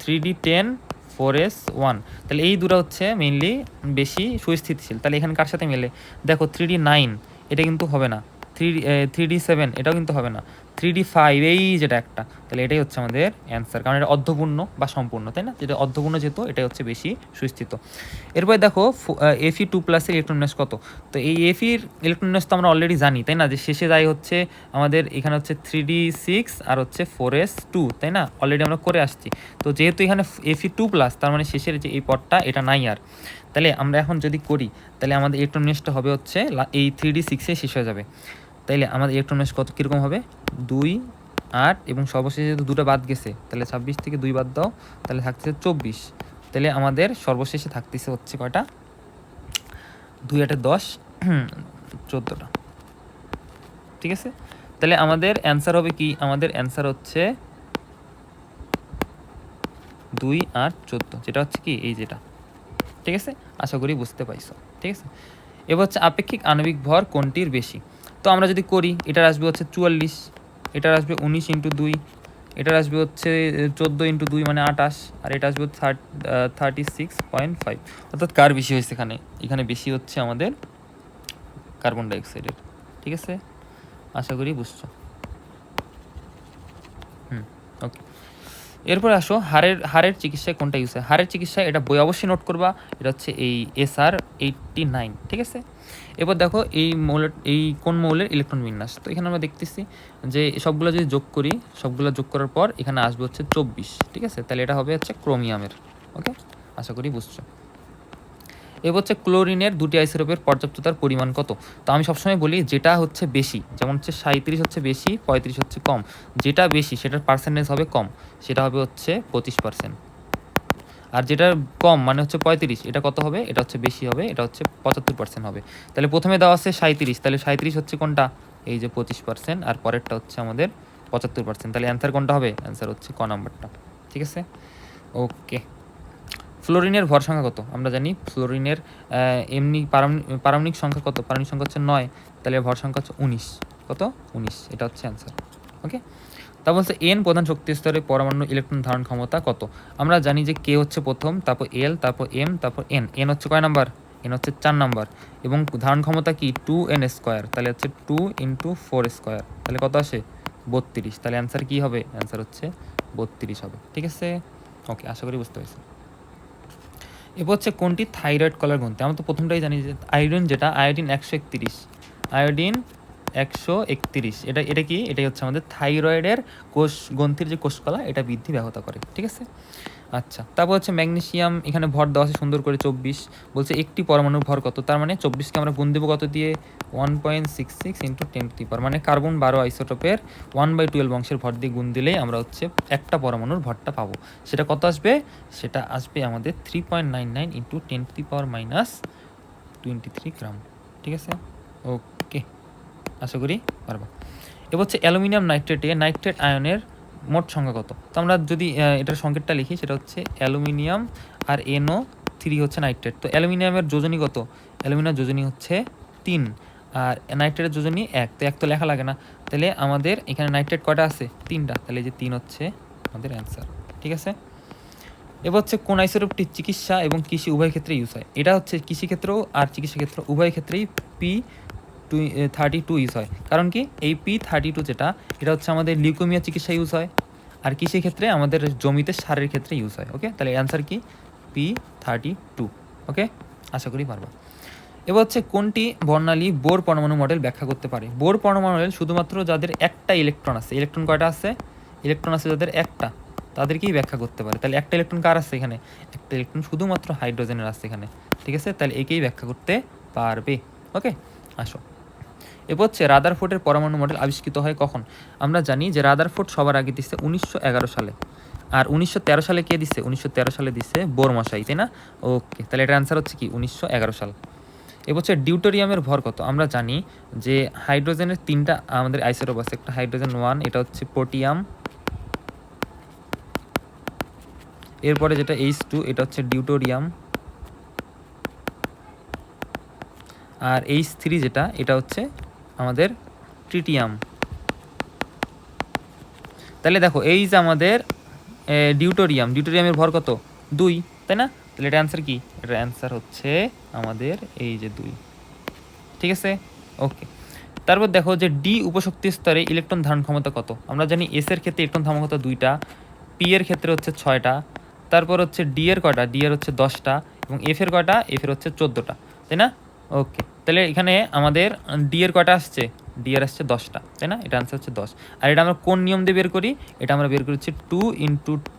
3d10 4s1। তাহলে এই দুটো হচ্ছে মেইনলি বেশি সুস্থিতিশীল। তাহলে এখানে কার সাথে মেলে, দেখো 3d9 এটা কিন্তু হবে না, 3d7 এটাও কিন্তু হবে না, 3d5 এই যেটা একটা, তাহলে এটাই হচ্ছে আমাদের অ্যান্সার, কারণ এটা অর্ধপূর্ণ বা সম্পূর্ণ, তাই না? যেটা অর্ধপূর্ণ যেহেতু এটাই হচ্ছে বেশি সুস্থিত। এরপরে দেখো Fe2+ এর ইলেকট্রন বিন্যাস কত। তো এই এফির ইলেকট্রন বিন্যাস তো আমরা অলরেডি জানি, তাই না? যে শেষে যাই হচ্ছে আমাদের এখানে হচ্ছে 3d6 আর হচ্ছে 4s2, তাই না? অলরেডি আমরা করে আসছি। তো যেহেতু এখানে Fe2+, তার মানে শেষের যে এই পদটা এটা নাই আর। তাহলে আমরা এখন যদি করি তাহলে আমাদের ইলেকট্রন বিন্যাসটা হবে হচ্ছে এই 3d6 শেষ হয়ে যাবে। তাইলে আমাদের ইলেকট্রন বিন্যাস কত কীরকম হবে, 2, 8 এবং সর্বশেষে যেহেতু 2টা বাদ গেছে, তাহলে 26 থেকে 2 বাদ দাও, তাহলে থাকতেছে 24। তাহলে আমাদের সর্বশেষে থাকতেছে হচ্ছে কয়টা, 2 8 10 14টা। ঠিক আছে, তাহলে আমাদের অ্যান্সার হবে কি, আমাদের অ্যান্সার হচ্ছে 2 8 14, যেটা হচ্ছে কি এই যেটা। ঠিক আছে, আশা করি বুঝতে পাইছো। ঠিক আছে, এবার হচ্ছে আপেক্ষিক আণবিক ভর কোনটির বেশি। তো আমরা যদি করি, এটার আসবে হচ্ছে 44, এটার আসবে 19 × 2, এটার আসবে হচ্ছে 14 × 2 মানে 28, আর এটা আসবে 36.5। অর্থাৎ কার বেশি হয়েছে, এখানে বেশি হচ্ছে আমাদের কার্বন ডাইঅক্সাইডের। ঠিক আছে, আশা করি বুঝছো। ওকে, এরপরে আসো হাড়ের চিকিৎসায় কোনটা ইউজ হয়। হাড়ের চিকিৎসায় এটা বই অবশ্যই নোট করবা, এটা হচ্ছে এই SR89, ঠিক আছে। এবার দেখো এই কোন মৌলের ইলেকট্রন বিন্যাস। তো এখানে আমরা দেখতেছি যে সবগুলো যদি যোগ করি, সবগুলো যোগ করার পর এখানে আসবে হচ্ছে 24, ঠিক আছে। তাহলে এটা হবে হচ্ছে ক্রোমিয়ামের। ওকে, আশা করি বুঝছো। এবার হচ্ছে ক্লোরিনের দুটি আইসোটোপের পর্যাপ্ততার পরিমাণ কত। তো আমি সবসময় বলি যেটা হচ্ছে বেশি, যেমন হচ্ছে 37 হচ্ছে বেশি, 35 হচ্ছে কম, যেটা বেশি সেটার পার্সেন্টেজ হবে কম, সেটা হবে হচ্ছে 25%। আর যেটা কম মানে হচ্ছে 35, এটা কত হবে, এটা হচ্ছে বেশি হবে, এটা হচ্ছে 75% হবে। তাহলে প্রথমে দেওয়া আছে 37, তাহলে 37 হচ্ছে কোনটা, এই যে 25%, আর পরেরটা হচ্ছে আমাদের 75%। তাহলে অ্যান্সার কোনটা হবে, অ্যান্সার হচ্ছে ক নাম্বারটা, ঠিক আছে। ওকে, ফ্লোরিনের ভর সংখ্যা কত। আমরা জানি ফ্লোরিনের এমনি পারমাণবিক সংখ্যা কত, পারমাণবিক সংখ্যা হচ্ছে 9, তাহলে ভর সংখ্যা হচ্ছে 19। কত, 19, এটা হচ্ছে অ্যান্সার। ওকে, তা বলছে এন প্রধান শক্তি স্তরে পরমাণু ইলেকট্রন ধারণ ক্ষমতা কত। আমরা জানি যে কে হচ্ছে প্রথম, তারপর এল, তারপর এম, তারপর এন। এন হচ্ছে কয় নাম্বার, এন হচ্ছে 4 নাম্বার, এবং ধারণ ক্ষমতা কি 2n², তাহলে হচ্ছে 2 × 4², তাহলে কত আসে 32। তাহলে অ্যান্সার কি হবে, অ্যান্সার হচ্ছে 32 হবে, ঠিক আছে। ওকে, আশা করি বুঝতে পেরেছি। এবার হচ্ছে কোনটি থাইরয়েড কলার গ্রন্থি। আমরা তো প্রথমটাই জানি যে আয়োডিন, যেটা আয়োডিন 131, আয়োডিন 131, এটা কি, এটাই হচ্ছে আমাদের থাইরয়েডের কোষ গ্রন্থির যে কোষকলা, এটা বৃদ্ধি ব্যাহত করে, ঠিক আছে। আচ্ছা, তারপর হচ্ছে ম্যাগনেসিয়াম, এখানে ভর দেওয়া আছে সুন্দর করে 24, বলছে একটি পরমাণুর ভর কত। তার মানে 24কে আমরা গুণ দেবো কত দিয়ে, 1.66 × 10⁻, মানে কার্বন 12 আইসোটোপের 1/12 অংশের ভর দিয়ে গুণ দিলেই আমরা হচ্ছে একটা পরমাণুর ভরটা পাবো। সেটা কত আসবে, সেটা আসবে আমাদের 3.99 × 10⁻23 গ্রাম, ঠিক আছে। ওকে, আশা করি পারবা। এবার হচ্ছে অ্যালুমিনিয়াম নাইট্রেটে নাইট্রেট আয়নের মোট সংখ্যা কত। তো আমরা যদি এটার সংকেতটা লিখি, সেটা হচ্ছে অ্যালুমিনিয়াম আর NO3 হচ্ছে নাইট্রেট। তো অ্যালুমিনিয়ামের যোজনী কত, অ্যালুমিনিয়াম যোজনী হচ্ছে 3, আর নাইট্রেটের যোজনী 1, তো 1 তো লেখা লাগে না। তাহলে আমাদের এখানে নাইট্রেট কয়টা আছে, 3টা, তাহলে এই যে 3 হচ্ছে আমাদের অ্যান্সার, ঠিক আছে। এবার হচ্ছে কোন আইসোটোপটি চিকিৎসা এবং কৃষি উভয় ক্ষেত্রে ইউজ হয়। এটা হচ্ছে কৃষি ক্ষেত্রেও আর চিকিৎসা ক্ষেত্র উভয় ক্ষেত্রেই P32 ইউজ হয়। কারণ কি, এই P32 যেটা, এটা হচ্ছে আমাদের লিউকেমিয়া চিকিৎসা ইউজ হয়, আর কৃষি ক্ষেত্রে আমাদের জমিতে সারের ক্ষেত্রে ইউজ হয়। ওকে, তাহলে অ্যান্সার কি, P32। ওকে, আশা করি পারবো। এবার হচ্ছে কোনটি বর্ণালী বোর পরমাণু মডেল ব্যাখ্যা করতে পারে। বোর পরমাণু মডেল শুধুমাত্র যাদের একটা ইলেকট্রন আছে, ইলেকট্রন কয়টা আছে, ইলেকট্রন আছে যাদের একটা, তাদেরকেই ব্যাখ্যা করতে পারে। তাহলে একটা ইলেকট্রন কার আছে এখানে, একটা ইলেকট্রন শুধুমাত্র হাইড্রোজেনের আছে এখানে, ঠিক আছে। তাহলে একেই ব্যাখ্যা করতে পারবে। ওকে, আসো। এরপর হচ্ছে রাদারফোর্ডের পরমাণু মডেল আবিষ্কৃত হয় কখন। আমরা জানি যে রাদারফোর্ড সবার আগে দিচ্ছে 1911 সালে, আর 1913 সালে কে দিচ্ছে, 1913 সালে দিচ্ছে বোর মশাই, তাই না। ওকে, তাহলে এটার অ্যান্সার হচ্ছে কি 1911 সাল। এবার হচ্ছে ডিউটোরিয়ামের ভর কত। আমরা জানি যে হাইড্রোজেনের 3টা আমাদের আইসোটোপ আছে, একটা হাইড্রোজেন 1, এটা হচ্ছে প্রোটিয়াম, এরপরে যেটা H2, এটা হচ্ছে ডিউটোরিয়াম, আর H3 যেটা, এটা হচ্ছে আমাদের ট্রিটিয়াম। তাহলে দেখো এই যে আমাদের ডিউটোরিয়ামের ভর কত, 2, তাই না। তাহলে এটা অ্যান্সার কি, এটার অ্যান্সার হচ্ছে আমাদের এই যে 2, ঠিক আছে। ওকে, তারপর দেখো যে ডি উপশক্তি স্তরে ইলেকট্রন ধারণ ক্ষমতা কত। আমরা জানি এস এর ক্ষেত্রে ইলেকট্রন ধারণ ক্ষমতা 2টা, পি এর ক্ষেত্রে হচ্ছে 6টা, তারপর হচ্ছে ডি এর কয়টা, ডি এর হচ্ছে 10টা, এবং এফ এর কয়টা, এফ এর হচ্ছে 14টা, তাই না। ওকে, তাহলে এখানে আমাদের ডি এর কয়টা আসছে, ডি এর আসছে 10টা, তাই না। এটা আনসার হচ্ছে 10। আর এটা আমরা কোন নিয়ম দিয়ে বের করি, এটা আমরা বের করি হচ্ছে 2 ×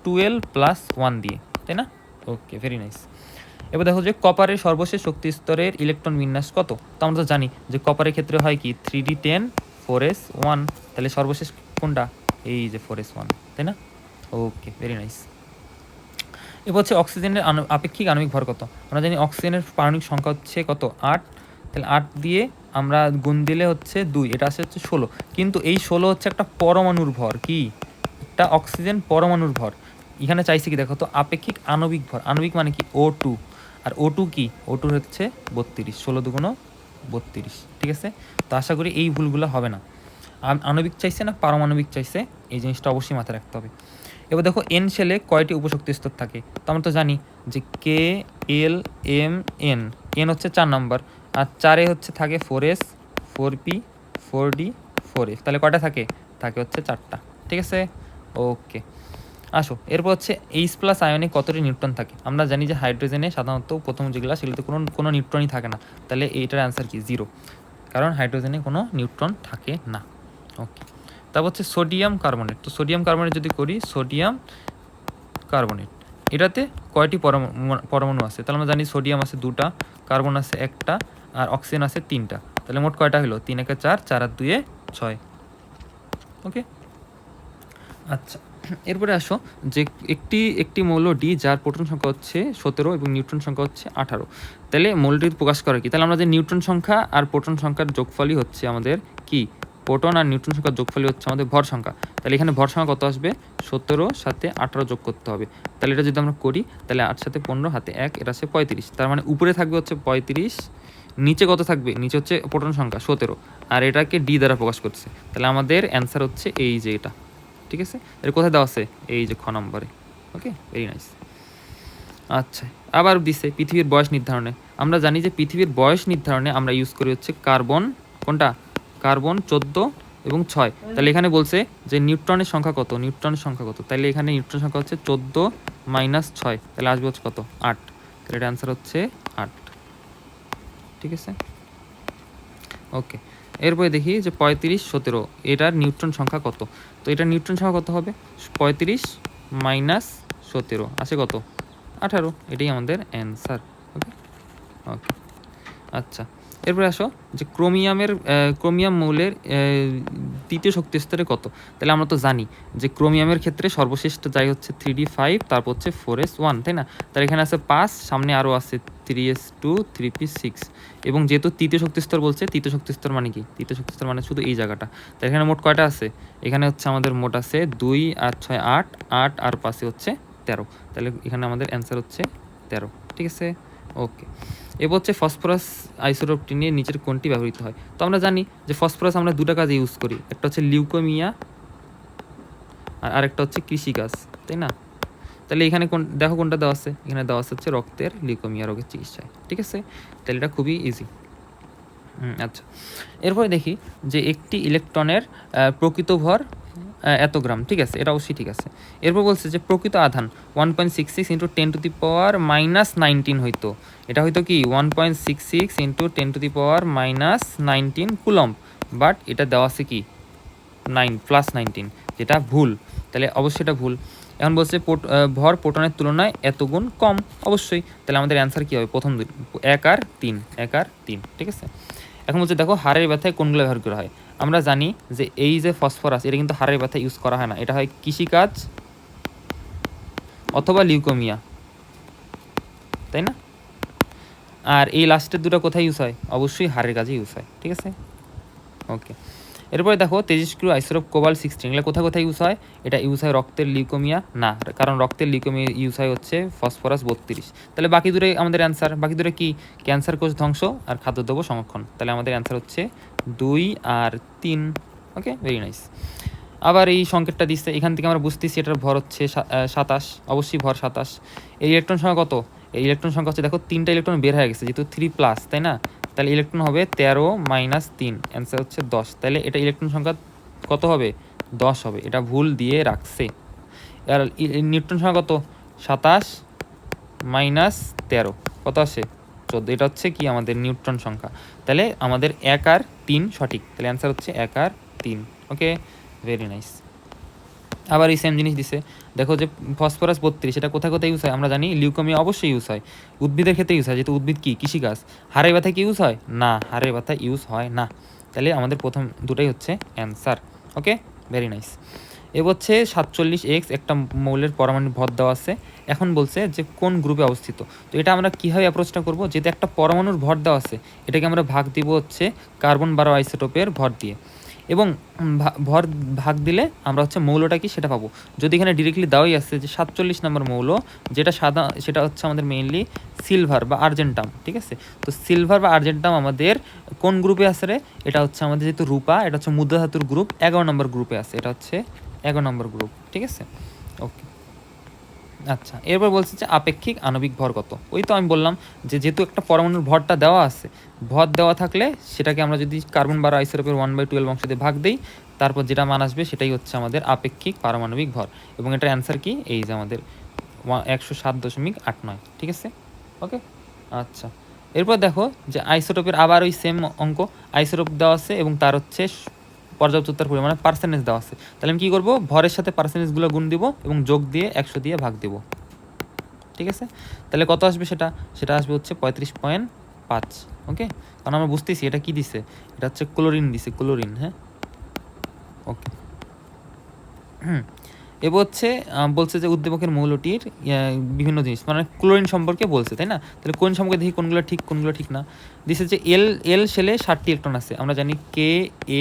12 + 1 দিয়ে, তাই না। ওকে, ভেরি নাইস। এবার দেখো যে কপারের সর্বশেষ শক্তি স্তরের ইলেকট্রন বিন্যাস কত। তো আমরা তো জানি যে কপারের ক্ষেত্রে হয় কি 3d10 4s1, তাহলে সর্বশেষ কোনটা, এই যে 4s1, তাই না। ওকে, ভেরি নাইস। এবার হচ্ছে অক্সিজেনের আপেক্ষিক আণবিক ভর কত। আমরা জানি অক্সিজেনের পারমাণবিক সংখ্যা হচ্ছে কত, 8, তাহলে 8 দিয়ে আমরা গুণ দিলে হচ্ছে 2, এটা আসে হচ্ছে 16। কিন্তু এই 16 হচ্ছে একটা পরমাণুর ভর, কি একটা অক্সিজেন পরমাণুর ভর। এখানে চাইছে কি দেখো তো, আপেক্ষিক আণবিক ভর, আণবিক মানে কি O2, আর O2 কি, O2 হচ্ছে 32, 16 দুগুণ 32, ঠিক আছে। তো আশা করি এই ভুলগুলো হবে না। আণবিক চাইছে না পারমাণবিক চাইছে, এই জিনিসটা অবশ্যই মাথায় রাখতে হবে। এবার দেখো এন শেলে কয়টি উপশক্তি স্তর থাকে। তো আমরা তো জানি যে K L M N, N হচ্ছে 4 নম্বর, আর 4-এ হচ্ছে থাকে 4s 4p 4d 4f, তাহলে কয়টা থাকে, থাকে হচ্ছে 4টা, ঠিক আছে। ওকে, আসো এরপর হচ্ছে এইচ প্লাস আয়নে কতটি নিউট্রন থাকে। আমরা জানি যে হাইড্রোজেনে সাধারণত প্রথম যেগুলো সেগুলোতে কোনো নিউট্রনই থাকে না, তাহলে এইটার অ্যান্সার কি 0, কারণ হাইড্রোজেনে কোনো নিউট্রন থাকে না। ওকে, তারপর হচ্ছে সোডিয়াম কার্বনেট। তো সোডিয়াম কার্বনেট যদি করি, সোডিয়াম কার্বনেট এটাতে কয়টি পরমাণু আছে? তাহলে আমরা জানি সোডিয়াম আছে 2টা, কার্বন আছে 1টা, আর অক্সিজেন আছে 3টা। তাহলে মোট কয়টা হলো? 3 একে 4, 4 আর 2 এ 6। ওকে, আচ্ছা এরপরে আসো যে একটি মৌল ডি যার প্রোটন সংখ্যা হচ্ছে 17 এবং নিউট্রন সংখ্যা হচ্ছে 18, তাহলে মৌলটি প্রকাশ করে কি? তাহলে আমরা যে নিউট্রন সংখ্যা আর প্রোটন সংখ্যার যোগফলই হচ্ছে আমাদের কি? প্রোটন আর নিউট্রন সংখ্যার যোগফলই হচ্ছে আমাদের ভর সংখ্যা। তাহলে এখানে ভর সংখ্যা কত আসবে? 17 সাথে 18 যোগ করতে হবে। তাহলে এটা যদি আমরা করি, তাহলে 8 সাথে 15 হাতে 1, এটা আছে 35। তার মানে উপরে থাকবে হচ্ছে 35, নিচে কত থাকবে? নিচে হচ্ছে প্রোটন সংখ্যা 17, আর এটাকে ডি দ্বারা প্রকাশ করছে। তাহলে আমাদের অ্যান্সার হচ্ছে এই যে এটা। ঠিক আছে, এর কোথায় দেওয়া আছে? এই যে খ নম্বরে। ওকে, ভেরি নাইস। আচ্ছা, আবার দিছে পৃথিবীর বয়স নির্ধারণে। আমরা জানি যে পৃথিবীর বয়স নির্ধারণে আমরা ইউজ করি হচ্ছে কার্বন, কোনটা? কার্বন 14 এবং 6। তাহলে এখানে বলছে যে নিউট্রনের সংখ্যা কত? নিউট্রনের সংখ্যা কত? তাহলে এখানে নিউট্রন সংখ্যা হচ্ছে 14 মাইনাস 6, তাহলে আসবে হচ্ছে কত? 8। তাহলে এটা অ্যান্সার হচ্ছে 8। ঠিক আছে, ওকে। এরপরে দেখি যে 35, 17 এটার নিউট্রন সংখ্যা কত? তো এটার নিউট্রন সংখ্যা কত হবে? 35 মাইনাস 17 আছে কত? 18। এটাই আমাদের অ্যান্সার। ওকে, ওকে, আচ্ছা এরপরে আসো যে ক্রোমিয়াম মৌলের তৃতীয় শক্তি স্তরে কত? তাহলে আমরা তো জানি যে ক্রোমিয়ামের ক্ষেত্রে সর্বশ্রেষ্ঠ যাই হচ্ছে 3d5, তারপর হচ্ছে 4s1, তাই না? তাহলে এখানে আছে 5, সামনে আরও আছে 3s2, 3p6, এবং যেহেতু তৃতীয় শক্তি স্তর বলছে, তৃতীয় শক্তি স্তর মানে কি? তৃতীয় শক্তি স্তর মানে শুধু এই জায়গাটা। তাহলে এখানে মোট কয়টা আছে? এখানে হচ্ছে আমাদের মোট আছে 2 আর 6 8, 8 আর 5 হচ্ছে 13। তাহলে এখানে আমাদের অ্যান্সার হচ্ছে 13। ঠিক আছে, ওকে। এবার হচ্ছে ফসফরাস আইসোটোপটি নিয়ে নিচের কোনটি ব্যবহৃত হয়? তো আমরা জানি যে ফসফরাস আমরা দুটা কাজে ইউজ করি, একটা হচ্ছে লিউকোমিয়া আর আরেকটা হচ্ছে কৃষিকাজ, তাই না? তাহলে এখানে দেখো কোনটা দেওয়া আছে? এখানে দেওয়া আছে হচ্ছে রক্তের লিউকোমিয়া রোগের চিকিৎসায়। ঠিক আছে, তাহলে এটা খুবই ইজি। আচ্ছা, এরপরে দেখি যে একটি ইলেকট্রনের প্রকৃত ভর এত গ্রাম। ঠিক আছে, এটা অবশ্যই ঠিক আছে। এরপর বলছে যে প্রকৃত আধান 1.66 ইন্টু 10⁻⁻19 হইতো। এটা হয়তো কি 1.66 ইন্টু 10⁻⁻19 কুলম্ব, বাট এটা দেওয়া আছে কি 9+19, যেটা ভুল। তাহলে অবশ্যই এটা ভুল। এখন বলছে ভর প্রোটনের তুলনায় এত গুণ কম, অবশ্যই। তাহলে আমাদের অ্যান্সার কী হবে? প্রথম 1 আর 3, 1 আর 3। ঠিক আছে, এখন বলছে দেখো হাড়ের ব্যথায় কোনগুলো ব্যবহার করা হয়। আমরা জানি যে এই যে ফসফরাস, এটা কিন্তু হাড়ের ব্যথায় ইউজ করা হয় না, এটা হয় কৃষিকাজ অথবা লিউকোমিয়া, তাই না? আর এই লাস্টের দুটো কোথায় ইউজ হয়? অবশ্যই হাড়ের কাজে ইউজ হয়। ঠিক আছে, ওকে। এরপরে দেখো তেজস্ক্রিয় আইসোটোপ কোবাল্ট-16, এগুলো কোথায় কোথায় ইউজ হয়? এটা ইউজ হয় রক্তের লিউকোমিয়া না, কারণ রক্তের লিউকোমিয়া ইউজ হয় হচ্ছে ফসফরাস 32। তাহলে বাকি দূরে আমাদের অ্যান্সার, বাকি দূরে কি? ক্যান্সার কোষ ধ্বংস আর খাদ্যদ্রব্য সংরক্ষণ। তাহলে আমাদের অ্যান্সার হচ্ছে 2 আর 3। ওকে, ভেরি নাইস। আবার এই সংকেতটা দিচ্ছে, এখান থেকে আমরা বুঝতেছি এটার ভর হচ্ছে 27, অবশ্যই ভর 27। এই ইলেকট্রন সংখ্যা কত? এই ইলেকট্রন সংখ্যা হচ্ছে দেখো 3টা ইলেকট্রন বের হয়ে গেছে, যেহেতু 3+, তাই না? তাহলে ইলেকট্রন হবে 13 মাইনাস 3, অ্যান্সার হচ্ছে 10। তাহলে এটা ইলেকট্রন সংখ্যা কত হবে? 10 হবে, এটা ভুল দিয়ে রাখছে। আর নিউট্রন সংখ্যা কত? 27 মাইনাস 13 কত আসে? 14। এটা হচ্ছে কি আমাদের নিউট্রন সংখ্যা। তাহলে আমাদের 1 আর 3 সঠিক, তাহলে অ্যান্সার হচ্ছে 1 আর 3। ওকে, ভেরি নাইস। আবার এই সেম জিনিস দিছে, দেখো যে ফসফরাস 32, এটা কোথায় কোথায় ইউজ হয়? আমরা জানি লিউকোমিয়া অবশ্যই ইউজ হয়, উদ্ভিদের ক্ষেত্রে ইউজ হয়, যেহেতু উদ্ভিদ কি কৃষিকাজ। হাড়ের ব্যথায় কি ইউজ হয়? না, হাড়ের ব্যথায় ইউজ হয় না। তাহলে আমাদের প্রথম দুটাই হচ্ছে অ্যান্সার। ওকে, ভেরি নাইস। এবার হচ্ছে 47x একটা মৌলের পরমাণু ভর দেওয়া আছে। এখন বলছে যে কোন গ্রুপে অবস্থিত। তো এটা আমরা কীভাবে অ্যাপ্রোচটা করবো? যেহেতু একটা পরমাণুর ভর দেওয়া আছে, এটাকে আমরা ভাগ দিব হচ্ছে কার্বন 12 আইসোটোপের ভর দিয়ে, এবং ভর ভাগ দিলে আমরা হচ্ছে মৌলটা কি সেটা পাবো। যদি এখানে ডিরেক্টলি দেওয়াই আছে যে 47 নম্বর মৌল যেটা সাদা, সেটা হচ্ছে আমাদের মেইনলি সিলভার বা আর্জেন্টাম। ঠিক আছে, তো সিলভার বা আর্জেন্টাম আমাদের কোন গ্রুপে আছে রে? এটা হচ্ছে আমাদের যেহেতু রূপা, এটা হচ্ছে মুদ্রা ধাতুর গ্রুপ 11 নম্বর গ্রুপে আছে, এটা হচ্ছে 11 নম্বর গ্রুপ। ঠিক আছে, ওকে। আচ্ছা, এরপর বলছে যে আপেক্ষিক আণবিক ভর কত? ওই তো আমি বললাম যে যেহেতু একটা পরমাণুর ভরটা দেওয়া আছে, ভর দেওয়া থাকলে সেটাকে আমরা যদি কার্বন 12 আইসোটোপের 1/12 অংশ দিয়ে ভাগ দিই, তারপর যেটা মান আসবে সেটাই হচ্ছে আমাদের আপেক্ষিক পারমাণবিক ভর, এবং এটার অ্যান্সার কি, এই যে আমাদের 107.89। ঠিক আছে, ওকে। আচ্ছা, এরপর দেখো যে আইসোটোপের আবার ওই সেম অঙ্ক, আইসোটোপ দেওয়া আছে এবং তার হচ্ছে পর্যাপ্ত উত্তর পরিমাণে পার্সেন্টেজ দেওয়া আছে। তাহলে আমি কী করবো, ভরের সাথে পার্সেন্টেজগুলো গুণ দিব এবং যোগ দিয়ে 100 দিয়ে ভাগ দেব। ঠিক আছে, তাহলে কত আসবে সেটা, সেটা আসবে হচ্ছে 35.5। ওকে, কারণ আমরা বুঝতেছি এটা কি দিছে, এটা হচ্ছে ক্লোরিন দিছে, ক্লোরিন। হ্যাঁ, ওকে। এবার হচ্ছে বলছে যে উদ্দীপকের মৌলটির বিভিন্ন জিনিস, মানে ক্লোরিন সম্পর্কে বলছে, তাই না? তাহলে ক্লোরিন সম্পর্কে দেখি কোনগুলো ঠিক কোনগুলো ঠিক না। দিছে যে এল শেলে 60টি ইলেকট্রন আছে, আমরা জানি কে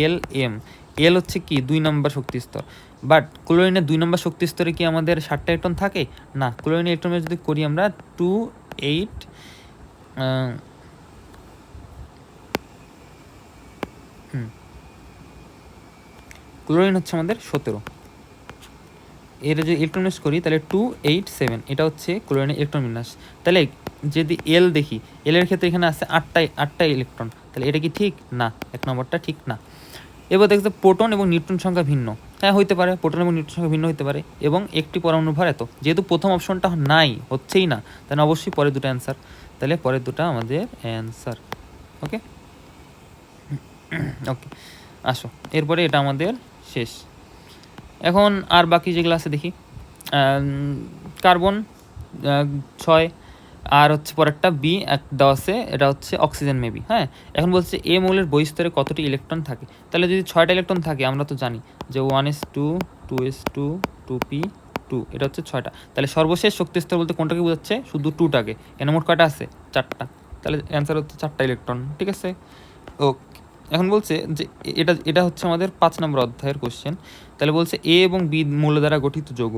এল এম। এল হচ্ছে কি 2 নম্বর শক্তি স্তর, বাট ক্লোরিনের 2 নম্বর শক্তি স্তরে কি আমাদের 60টা ইলেকট্রন থাকে না। ক্লোরিনের ইলেকট্রনের যদি করি আমরা 2 8 ক্লোরিন হচ্ছে আমাদের 17। এর যদি ইলেকট্রন বিন্যাস করি তাহলে 287, এটা হচ্ছে ক্লোরিনের ইলেকট্রন বিন্যাস। তাহলে যদি এল দেখি, এল এর ক্ষেত্রে এখানে আছে 8টা ইলেকট্রন, তাহলে এটা কি ঠিক না, 1 নম্বরটা ঠিক না। এবার দেখতে প্রোটন এবং নিউট্রন সংখ্যা ভিন্ন, হ্যাঁ হইতে পারে, প্রোটন এবং নিউট্রন সংখ্যা ভিন্ন হতে পারে, এবং একটি পরমাণু ভর এত, যেহেতু প্রথম অপশনটা নাই, হচ্ছেই না, তাহলে অবশ্যই পরের দুটো অ্যান্সার, তাহলে পরের দুটো আমাদের অ্যান্সার। ওকে, ওকে, আসো এরপরে এটা আমাদের শেষ। এখন আর বাকি যেগুলো আছে দেখি, কার্বন 6, আর হচ্ছে পরেরটা বি এক দেওয়া আছে, এটা হচ্ছে অক্সিজেন মেবি। হ্যাঁ, এখন বলছে এ মৌলের বহিস্তরে কতটি ইলেকট্রন থাকে, তাহলে যদি 6টা ইলেকট্রন থাকে আমরা তো জানি যে 1s2 2s2 2p2, এটা হচ্ছে 6টা। তাহলে সর্বশেষ শক্তিস্তর বলতে কোনটাকে বোঝাচ্ছে, শুধু 2টাকে, এখানে মোট কয়টা আছে 4টা, তাহলে অ্যান্সার হচ্ছে 4টা ইলেকট্রন। ঠিক আছে, ওকে। এখন বলছে যে এটা এটা হচ্ছে আমাদের 5 নম্বর অধ্যায়ের কোশ্চেন। তাহলে বলছে এ এবং বি মৌল দ্বারা গঠিত যৌগ,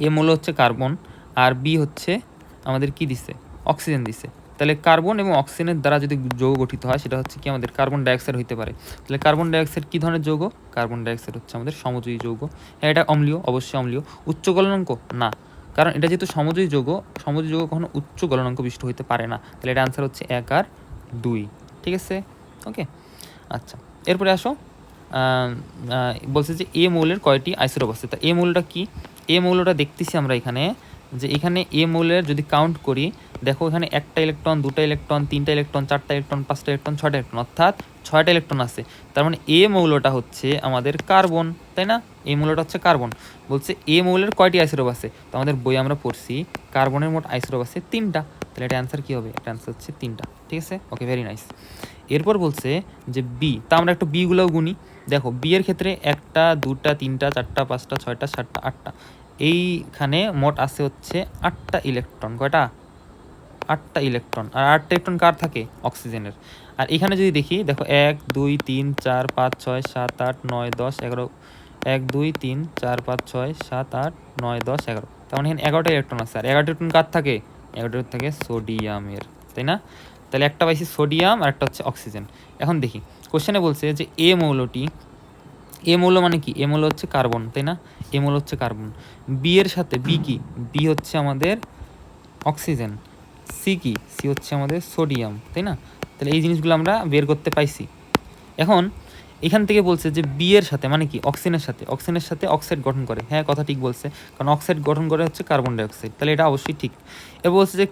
এ মৌল হচ্ছে কার্বন আর বি হচ্ছে আমাদের কি দিছে, অক্সিজেন দিছে। তাহলে কার্বন এবং অক্সিজেনের দ্বারা যদি যৌগ গঠিত হয় সেটা হচ্ছে কি আমাদের কার্বন ডাইঅক্সাইড হইতে পারে। তাহলে কার্বন ডাইঅক্সাইড কী ধরনের যৌগ, কার্বন ডাইঅক্সাইড হচ্ছে আমাদের সমযোজী যৌগ। হ্যাঁ, এটা অম্লীয়, অবশ্যই অম্লীয়। উচ্চ গলনাঙ্ক না, কারণ এটা যেহেতু সমযোজী যৌগ, সমযোজী যৌগ কখনো উচ্চ গলনাঙ্ক বিশিষ্ট হইতে পারে না। তাহলে এটা আনসার হচ্ছে 1 আর 2। ঠিক আছে, ওকে। আচ্ছা, এরপরে আসো, বলছে যে এ মৌলের কয়টি আইসোটোপ আছে। তা এ মৌলটা কি, এ মৌলটা দেখতেছি আমরা এখানে, যে এখানে এ মৌলের যদি কাউন্ট করি, দেখো এখানে 1টা ইলেকট্রন 2টা ইলেকট্রন 3টা ইলেকট্রন 4টা ইলেকট্রন 5টা ইলেকট্রন 6টা ইলেকট্রন, অর্থাৎ 6টা ইলেকট্রন আছে। তার মানে এ মৌলটা হচ্ছে আমাদের কার্বন, তাই না? এই মৌলটা হচ্ছে কার্বন। বলছে এ মৌলের কয়টি আইসোটোপ আছে, তো আমাদের বই আমরা পড়ছি কার্বনের মোট আইসোটোপ আছে 3টা, তাহলে এটা অ্যান্সার কী হবে, এটা অ্যান্সার হচ্ছে 3টা। ঠিক আছে, ওকে, ভেরি নাইস। এরপর বলছে যে বি, তা আমরা একটু বিগুলোও গুনি। দেখো বি এর ক্ষেত্রে 1টা 2টা 3টা 4টা 5টা 6টা 7টা 8টা, এইখানে মোট আছে হচ্ছে 8টা ইলেকট্রন। কয়টা, 8টা ইলেকট্রন। আর 8টা ইলেকট্রন কার থাকে, অক্সিজেনের। আর এখানে যদি দেখি, দেখো 1 2 3 4 5 6 7 8 9 10 11, 1 2 3 4 5 6 7 8 9 10 11, তার মানে এখানে 11টা ইলেকট্রন আছে। আর 11টা ইলেকট্রন কার থাকে, 11টা থাকে সোডিয়ামের, তাই না? তাহলে একটা পাইছি সোডিয়াম আর একটা হচ্ছে অক্সিজেন। এখন দেখি কোশ্চেনে বলছে যে এ মৌলটি, এ মৌল মানে কি, এ মৌল হচ্ছে কার্বন, তাই না? এ মৌল হচ্ছে কার্বন। বি এর সাথে বি কি, বি হচ্ছে আমাদের অক্সিজেন। সি কি, সি হচ্ছে আমাদের সোডিয়াম, তাই না? তাহলে এই জিনিসগুলো আমরা বের করতে পাইছি। এখন এখান থেকে বলছে যে বি এর সাথে মানে কি, অক্সিজেনের সাথে, অক্সিজেনের সাথে অক্সাইড গঠন করে। হ্যাঁ, কথা ঠিক বলছে, কারণ অক্সাইড গঠন করে হচ্ছে কার্বন ডাইঅক্সাইড, তাহলে এটা অবশ্যই ঠিক। এবার বলছে যে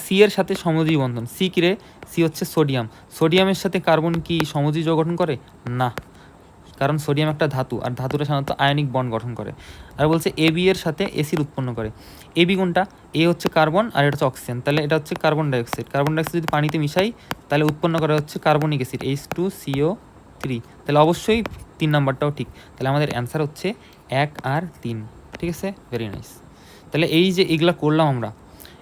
সি এর সাথে সমযোজী বন্ধন, সি কি রে, সি হচ্ছে সোডিয়াম। সোডিয়ামের সাথে কার্বন কি সমযোজী যৌগ গঠন করে না, কারণ সোডিয়াম একটা ধাতু, আর ধাতুটা সাধারণত আয়নিক বন্ড গঠন করে। আর বলছে এ বি এর সাথে এসিড উৎপন্ন করে। এ বি কোনটা, এ হচ্ছে কার্বন আর এটা হচ্ছে অক্সিজেন, তাহলে এটা হচ্ছে কার্বন ডাইঅক্সাইড। কার্বন ডাইঅক্সাইড যদি পানিতে মিশাই তাহলে উৎপন্ন করা হচ্ছে কার্বনিক অ্যাসিড H2CO3, তাহলে অবশ্যই 3 নাম্বারটাও ঠিক। তাহলে আমাদের অ্যান্সার হচ্ছে 1 আর 3। ঠিক আছে, ভেরি নাইস। তাহলে এই যে এগুলা করলাম আমরা,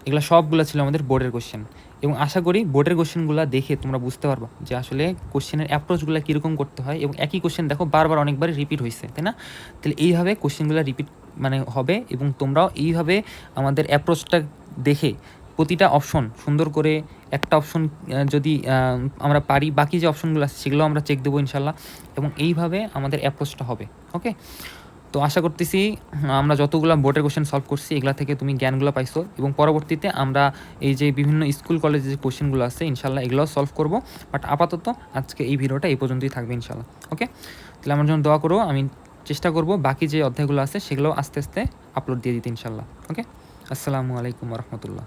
এগুলো সবগুলো ছিল আমাদের বোর্ডের কোশ্চেন, এবং আশা করি বোর্ডের কোশ্চেনগুলো দেখে তোমরা বুঝতে পারবা যে আসলে কোশ্চেনের অ্যাপ্রোচগুলো কীরকম করতে হয়, এবং একই কোশ্চেন দেখো বারবার অনেকবারই রিপিট হয়েছে, তাই না? তাহলে এইভাবে কোশ্চেনগুলো রিপিট মানে হবে, এবং তোমরাও এইভাবে আমাদের অ্যাপ্রোচটা দেখে প্রতিটা অপশন সুন্দর করে, একটা অপশন যদি আমরা পারি, বাকি যে অপশনগুলো আছে সেগুলো আমরা চেক দেবো ইনশাল্লাহ, এবং এইভাবে আমাদের অ্যাপ্রোচটা হবে। ওকে, তো আশা করতেছি আমরা যতগুলো বোর্ডের কোশ্চেন সলভ করছি এগুলা থেকে তুমি জ্ঞানগুলো পাইছো, এবং পরবর্তীতে আমরা এই যে বিভিন্ন স্কুল কলেজে যে কোশ্চেনগুলো আছে ইনশাল্লাহ এগুলোও সলভ করব। বাট আপাতত আজকে এই ভিডিওটা এই পর্যন্তই থাকবে ইনশাল্লাহ। ওকে, তাহলে আমার জন্য দোয়া করো, আমি চেষ্টা করব বাকি যে অধ্যায়গুলো আছে সেগুলো আস্তে আস্তে আপলোড দিয়ে দিতে ইনশাল্লাহ। ওকে, আসসালামু আলাইকুম রহমতুল্লাহ।